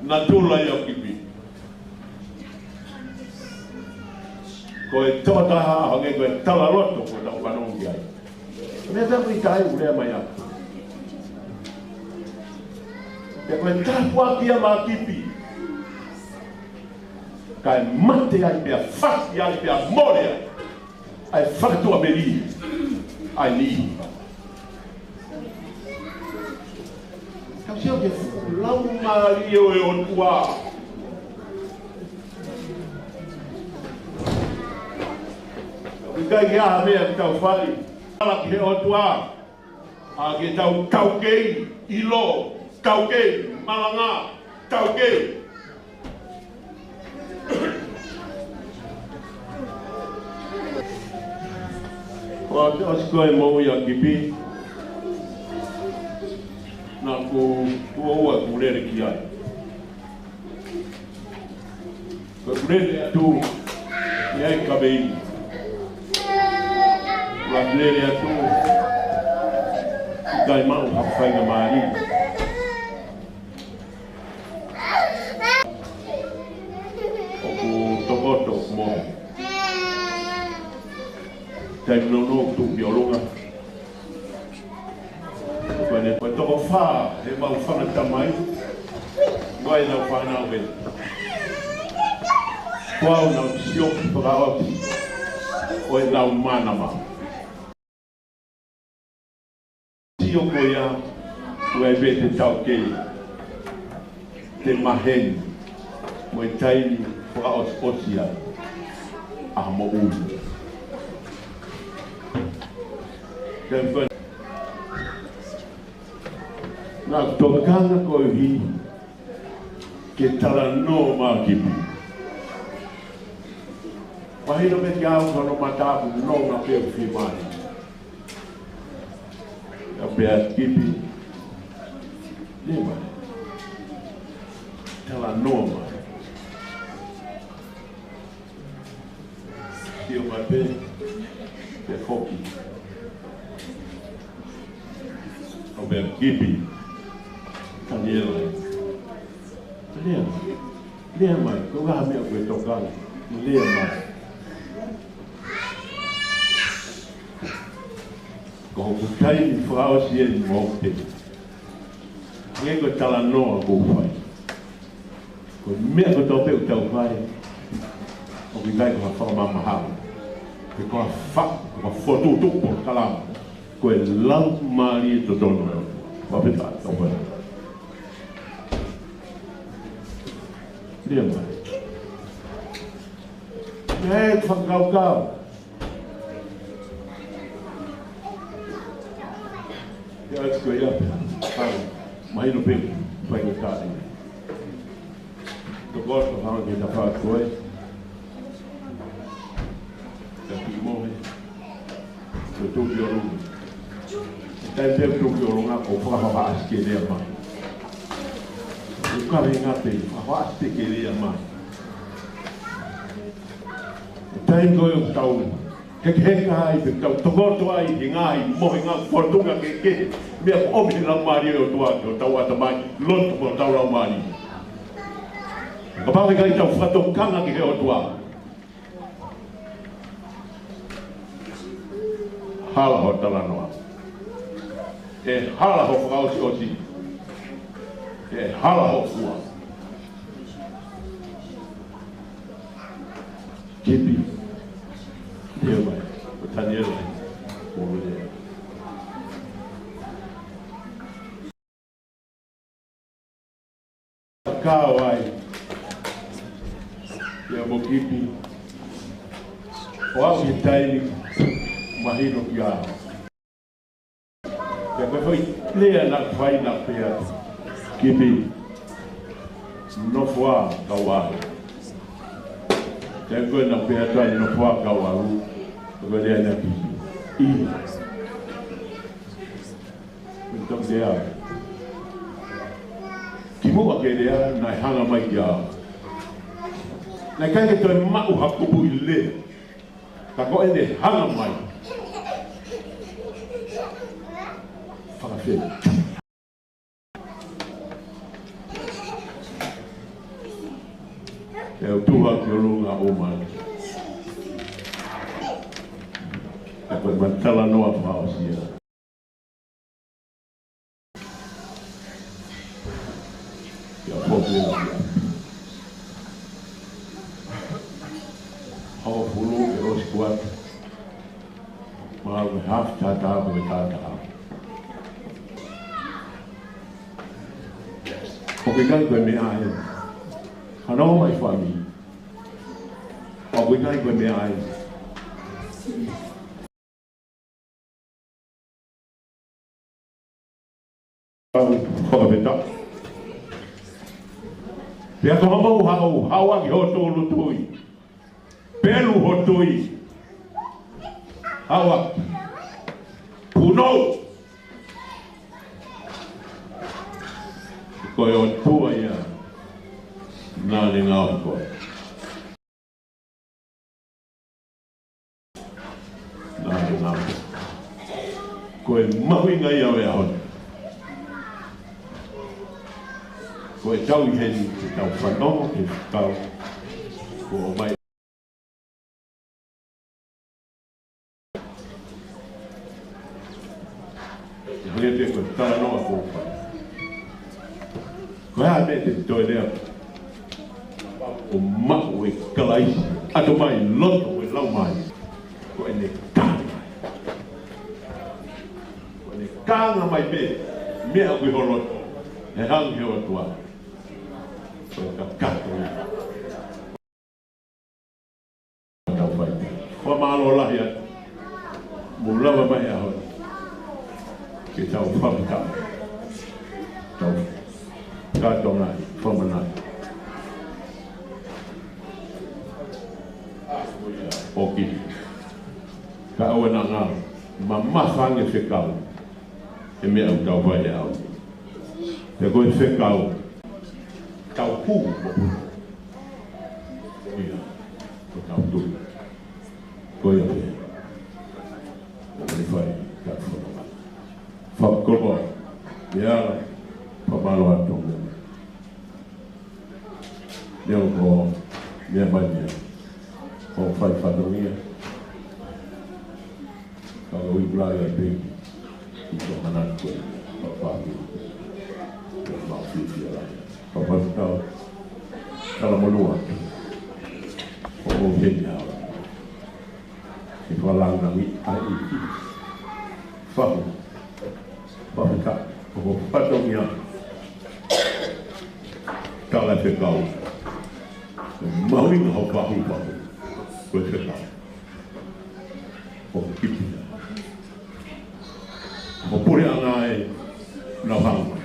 Na tula ia kipi. Koe totaha hange koe tala loto ko tau panongi ai. Mea tapu i tae ulea mai aku. Te koe tapua kia mā kipi. Kai mate ai pia fasi ai pia more ai. Ai whakatua meri. Ai ni. Kau sio ke lau mari o e o tua. Kai kia mea tau whali. Ala ki he o tua. A ke tau kaukei ilo. Kaukei malanga. Kaukei. Wa te askoe mau ia kipi. Na ko ua kurere ki ai. Ko kurere atu i ai kabei. Wa kurere atu i kai mau hawhainga maari. O ku tokoto mo. Tai nono tu biolonga. Koe toko wha, he mau whanga tamai. Ngoe nau whanau he. Koau nau sioki whakaoti. Oe nau manama. Sio koea, ue be te tau kei. Te maheni. Moe taini whakaosia. Aha mo ui. Nā tokanga koe hi ke tala no mā kipi. Wahino me te au kono matapu no ngā peo whi mai. Ka pea kipi. Ne mai. Tala no mai. Tio mai pe. Te hoki. O pea kipi. Kaniela. Lea mai, ko ngā mea koe tokanga. Lea mai. Ko hoku tai ni whaosi e ni mōte. Nge koe tala noa kou whai. Ko mea ko tō peu tau whai. O ki kai ko ha whakamamahau. Ke ko ha whak, ko ha whotu tupo kalama. Ko e lau maari e to tono e o. Wapeta, tau whai. Lea mai. Nē, whakau. Ia atu koe ia pia. Mahino pengu, whainga kāre. Tō kōto hanga ki ta whāt koe. Ka ki mohe. Tō tūki o runga. Tai pēku tūki o runga ko whakahawa aske rea mai. Ukare ngā te whaate ke rea mai. Tai koe o tau, ke heka ai pe tau tokoto ai ki ngāi mohi ngā kōtunga ke mea ko omi lau maari o tua o tau atamai, lotu ko tau lau maari. Ka pāwe kai tau whatokanga ki he o tua. hala ho talanoa. E hala ho whakausi oti. E hala ho fua. Kipi. Heo mai. O tani ero ai. O wele. Kao ai. Ia mo kipi. O au he taimi. Mahino ki a. Ia koe hoi lea na whai na pia. Kipi. No fua kawa. Ia koe na pia tuani no fua kawa. Koe lea na kipi. I. Mintok dea. Ki mua ke lea na hanga mai ki a. Na kai ke toi mau hakupu i le. Ka koe ne hanga mai. Whakawhi. E o tuha ki o runga o mai. E koe matala noa whaosia. Ia pōpira ia. Hau pulu e o sikuat. Maa me haf tata me tata. O ke kai koe me ahe. Hanau mai whami. O ke kai koe me ahe. Whakaweta. Pea ko mamau hau, hawa ki ho tōlu tui. Pelu ho tui. Hawa. Puno. Koe o tua ia. Nāne ngāo koe. Nāne ngāo. Koe mahui ngai au ea hon. Koe tau i heni te tau whanongo te tau. Ko o mai. Te hale te koe tala noa ko whai. Koe haa me te toi lea. O mau e kalaisi. Ato mai loto e lau mai. Koe ne kāna mai. Koe ne kāna mai pe. Mea koe horoto. E hang heo atua. Koe ka kato ia. Tau whai. Whamalo lahi atu. Mulawa mai ahoi. Ke tau whamita. Tau kato ngai. Whamanai. Oki. Ka awa na ngā. Ma mawhange whekau. E mea au tau whai e au. Te koe whekau. Tau pūku mopu. Ia. Ko tau tui. Koe a pē. O mani whai. Ka whanonga. Whakoroa. Ia. Whamalo atonga. Neo ko. Mea mai o whai whanongia. Kaga ui blai a pē. I tō hanan koe. Whapāki. Mau whiwhi a lai. Whapātau. Kala monua. O o heni hao. I whalangangi ai i ki. Whahu. Whapaka. O whatongia. Kala whekau. Mauinga ho whahu whahu. Koe whekau. O kipina. O pure anga e nau hanga.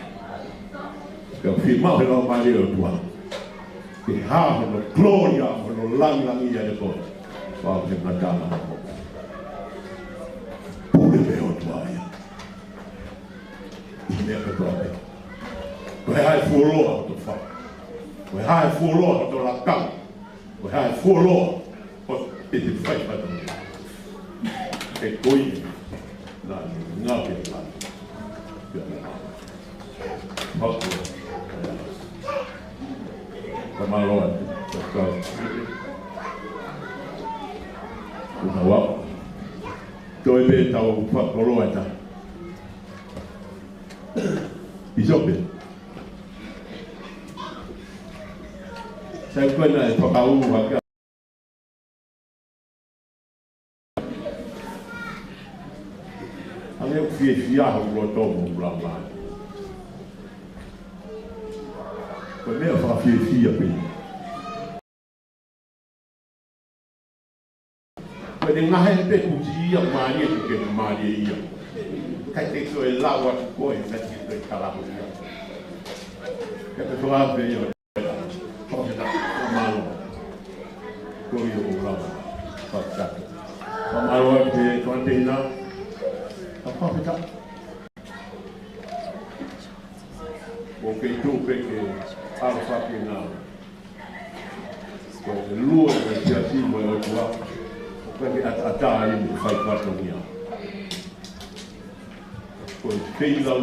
Ke o whimau he lau mai o tua. Ke haho no gloria o no langlangi ia e koe. Wau he ngatana hako. Pure me o tua ia. I mea me tua me. Koe hae fuoloa o to whaka. Koe hae fuoloa o to lakau. Koe hae fuoloa o te whai whatangi. E koe nā ngā pia ngā. Pia ngā. Hako. Kamaloa. Kau. Kuna wau. Toi pe tau whakoroa ta. Isope. Sai kona e whakau waka. Ane o fia ho lo tomo bla bla. Ko me fa fia pe. Ko de ngahe pe kuji ya mari ke mari ia. Kai te so e lawa ko e ka te te kala ho ia. Ka te toa pe ia. Ko te ta malo. Ko ia o lawa. Fa ta. Ko malo pe container. Apa kita? Oke itu peke alfa final. Kalau luar negeri mau buat, peke ada ini fight partnernya. Kalau final,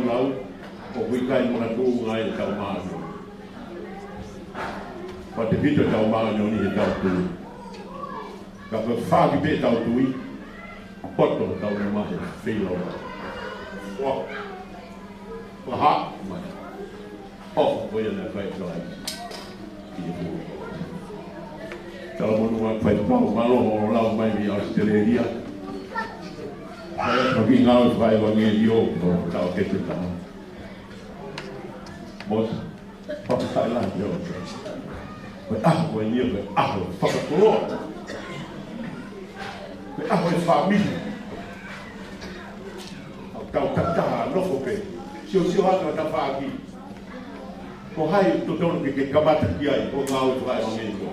kalau kita mau tu ngai tahu mana. Pada video tahu mana ni tahu tu. Kalau faham kita tahu tu. Potong tahu nama film. Wah, wah, mana? Oh, boleh nak fight lagi. Kalau mau nak fight malu orang main di Australia. Saya pergi ngau fight wangi dia, tahu kita. Bos, apa salah dia? Wangi dia, fakir keluar. Apa família? Kau kata no kope. Sio hata tafaki. Ko hai to don ke kabata kia ko ngau to ai ngeni.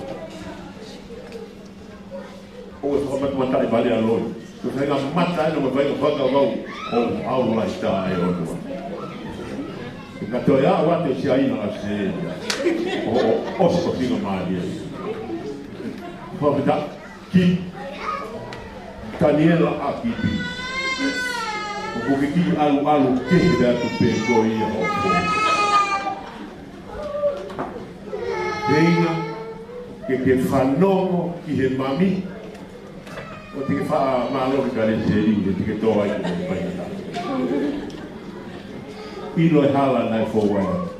O so mata bali aloi. To sai ngam mata no vai ko ka vau. O au lai ta ai o. Ka to ya wa te sia ina ase. O so tinga madia. Ko da ki Daniela aqui. O que alu que dá tu pegou e o venha que fanomo que é mami. O que fa malo que careceri que to aí vai dar. E lo hala na forward.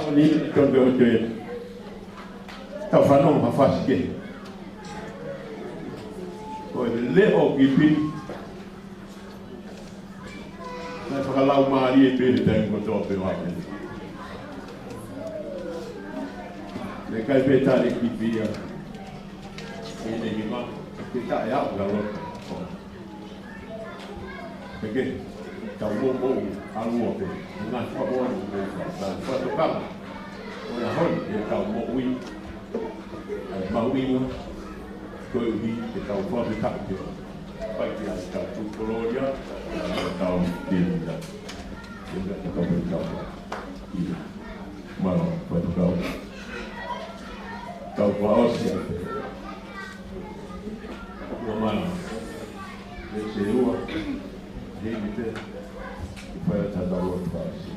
Ali quando eu te tá fanomo faz que leo kipi na whakalau maari e pere tangi kotoa pe wake le kai pe tare kipi ia e ne hima ke ta e au galo peke tau mo alua pe nga whakoa ni pe whatokama o na hoi e tau mo ui maui Kau ini kita upah dekat je, baik dia dekat tu Polokalama atau tidak, tidak kita beritahu. Ini malah pada kau bawa siapa? Mana? Sewa, dia kita supaya tak dapat pasti.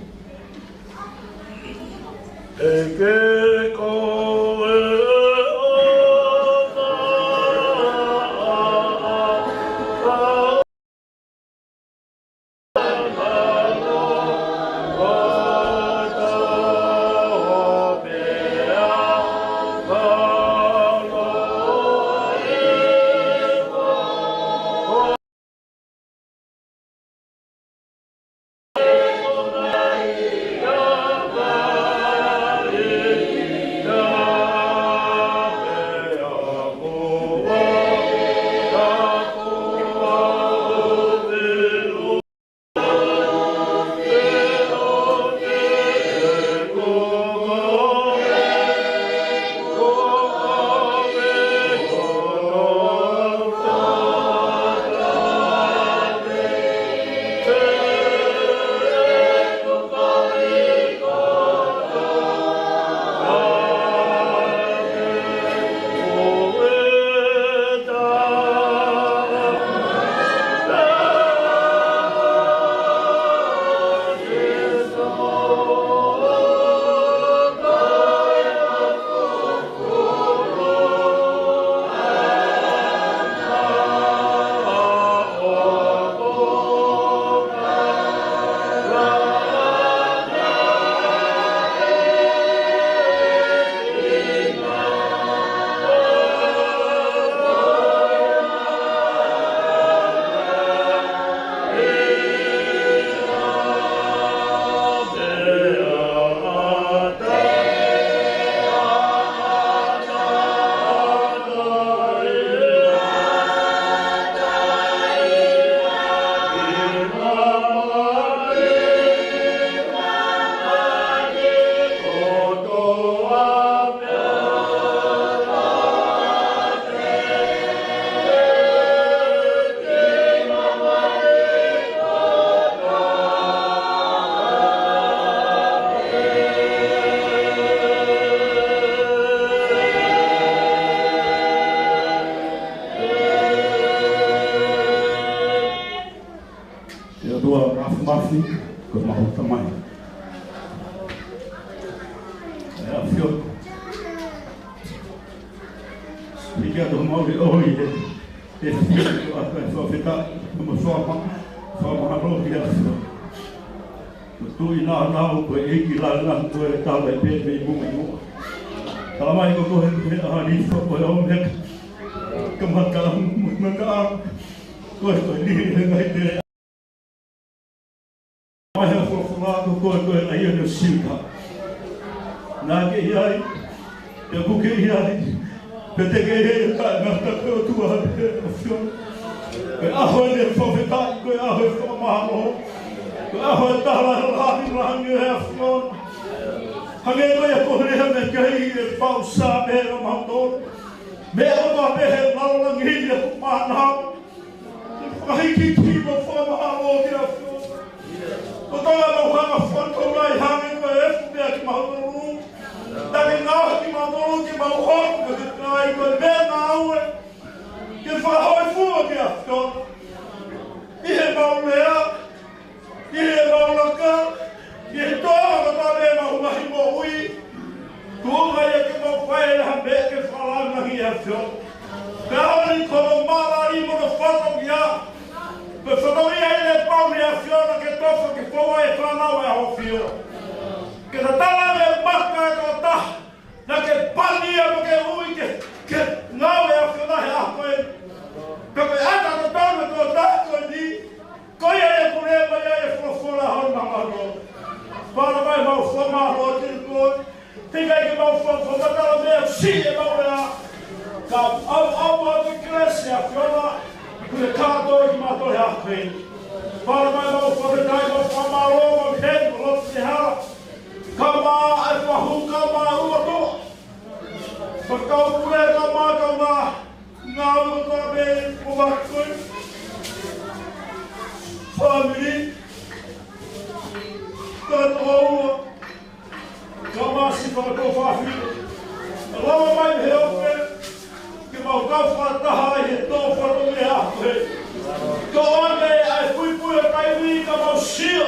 tua mafi ko mau tamai. Fio. Liga do mau de oi. Fio a ficar como forma ro dia. Tu ina ko e la ko ta le pe mu. Kalau mai ko hari ko om hek kemakam makam ko ni ngai te mai ko ai no silka na ke ai te ku ke ai te ke ka na ta ko tu a pe a ho ne fo fe ta ko a ho fo ma ho a ho ta la ni ha fo hange ko ya ko ne me kai e pausa me no mando me o ma me he la la ngi ya ma na ai ki ki mo fo ma ho dia ko ta la ho ma fo ko mai ha me ko e fu me ki ma ho lu ta ke na ki ma ho lu ki ma ho ko ke ai ko me na ho ke fa ho fu dia ko i he ma le a i he ma la ka e toda a tarefa uma rimoi tu vai que não vai a ver que falar na reação cara como malari no foto já mas só não ia ele para reação que tofa que foi e falar é o fio que tá lá de marca que tá naquele palia porque ui que não é o que não é a coisa porque anda no dono do daco ali coia é por ele vai é fofora na mão para vai mal formar outro coisa fica que mal formar para ver se é mal lá ao outro cresce a fiola que cada dois matou já vem para vai mal formar logo dentro logo se rala calma a farru calma o outro porque o mulher calma não também uma coisa família Otahuhu Auck NZ para ko fa fi lawa mai he ope ke mau ka fa ta ha he to fa to me ha ko ane ai pui kai wi ka mau sil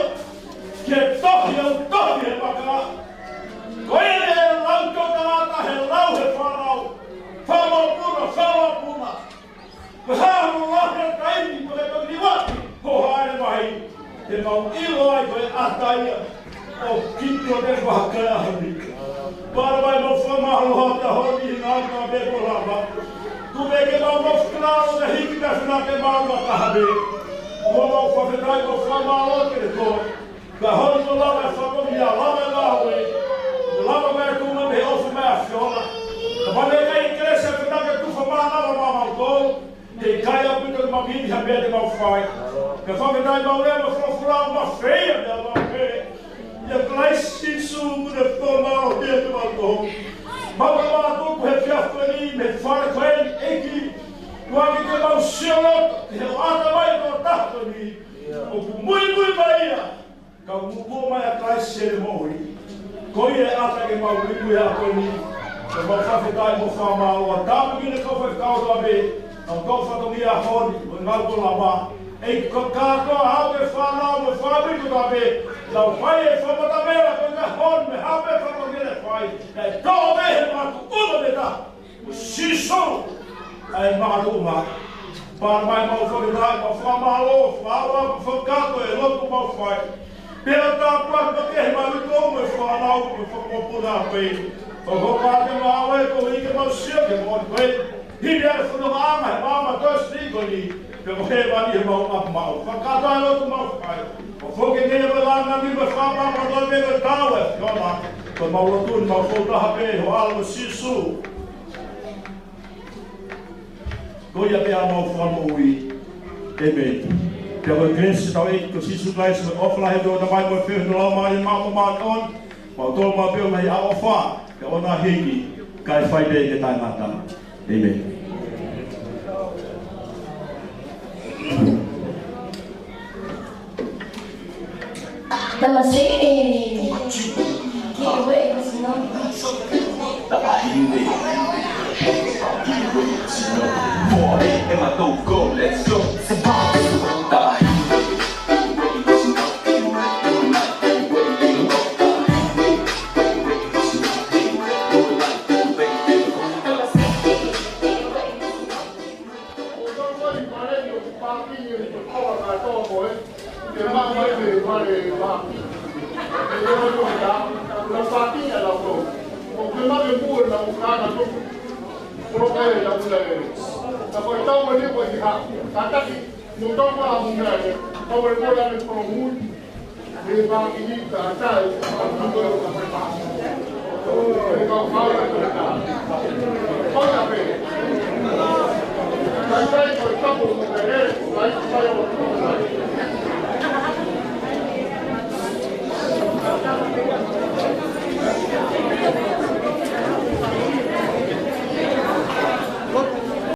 ke to he paka ko ele lau to ta he lau he fa lau fa puna ha mo la he kai ni ko le ni wa ho ha le mai e mau ilo ai ko ataia o Kipilote Vaka ali para vai no fama rota hori na ka be ko lava tu be ke mau no claro de hiki da fina ke mau ka habe o mau fa fe dai ko fama o ke ko ka hori no lava fa ko mia lava la we lava vai tu me o fa ma fiola ka vai kai cresce fe da ke tu fama na ma ko te kai a puto ma bi ha be de mau fai ka fa me dai mau le ma fura uma feia da ma fe ia classe su de forma o dia do balcão mas lá tu com refresco ali me fala com ele aqui tu aqui que vai o seu eu ata vai botar ali o muito bahia como mais a classe ele morre coi é ata que mal muito já ali eu vou fazer daí vou falar o tapa que ele foi causa a ver não tô falando minha roda não vou lavar ei caco a ver falar o fábrico da ver não vai é só para ver a coisa horne a ver para o que ele faz é todo bem mas uma vez o xixo aí maluma para mais mal foi dar para falar malo fala focado é louco mal faz pela tapa para que mais como falar algo for por dar bem o vou fazer mal é com ele que não chega muito bem e ele falou mama dois digo ali eu vou levar irmão a mal focado é louco mal faz Fogo que nem vai lá na minha fama para não ver o tal é olha como o outro não volta a ver o algo sisu Goia be a mau famo ui amen que o cresce tal e que sisu vai se offline do da mai foi no lá mais mal on mal todo mal pelo mai a ofa que ona hiki kai fai de que tá mata amen Namastê, que eu Let's go. para todo, que más vale va. La partida la pro. Porque más de puro la buscada tú. Pro que la mulher. La cortão ali pode ficar. Até que não tão para a mulher. Como ele pode dar para muito. Ele vai ir atrás. Ele vai falar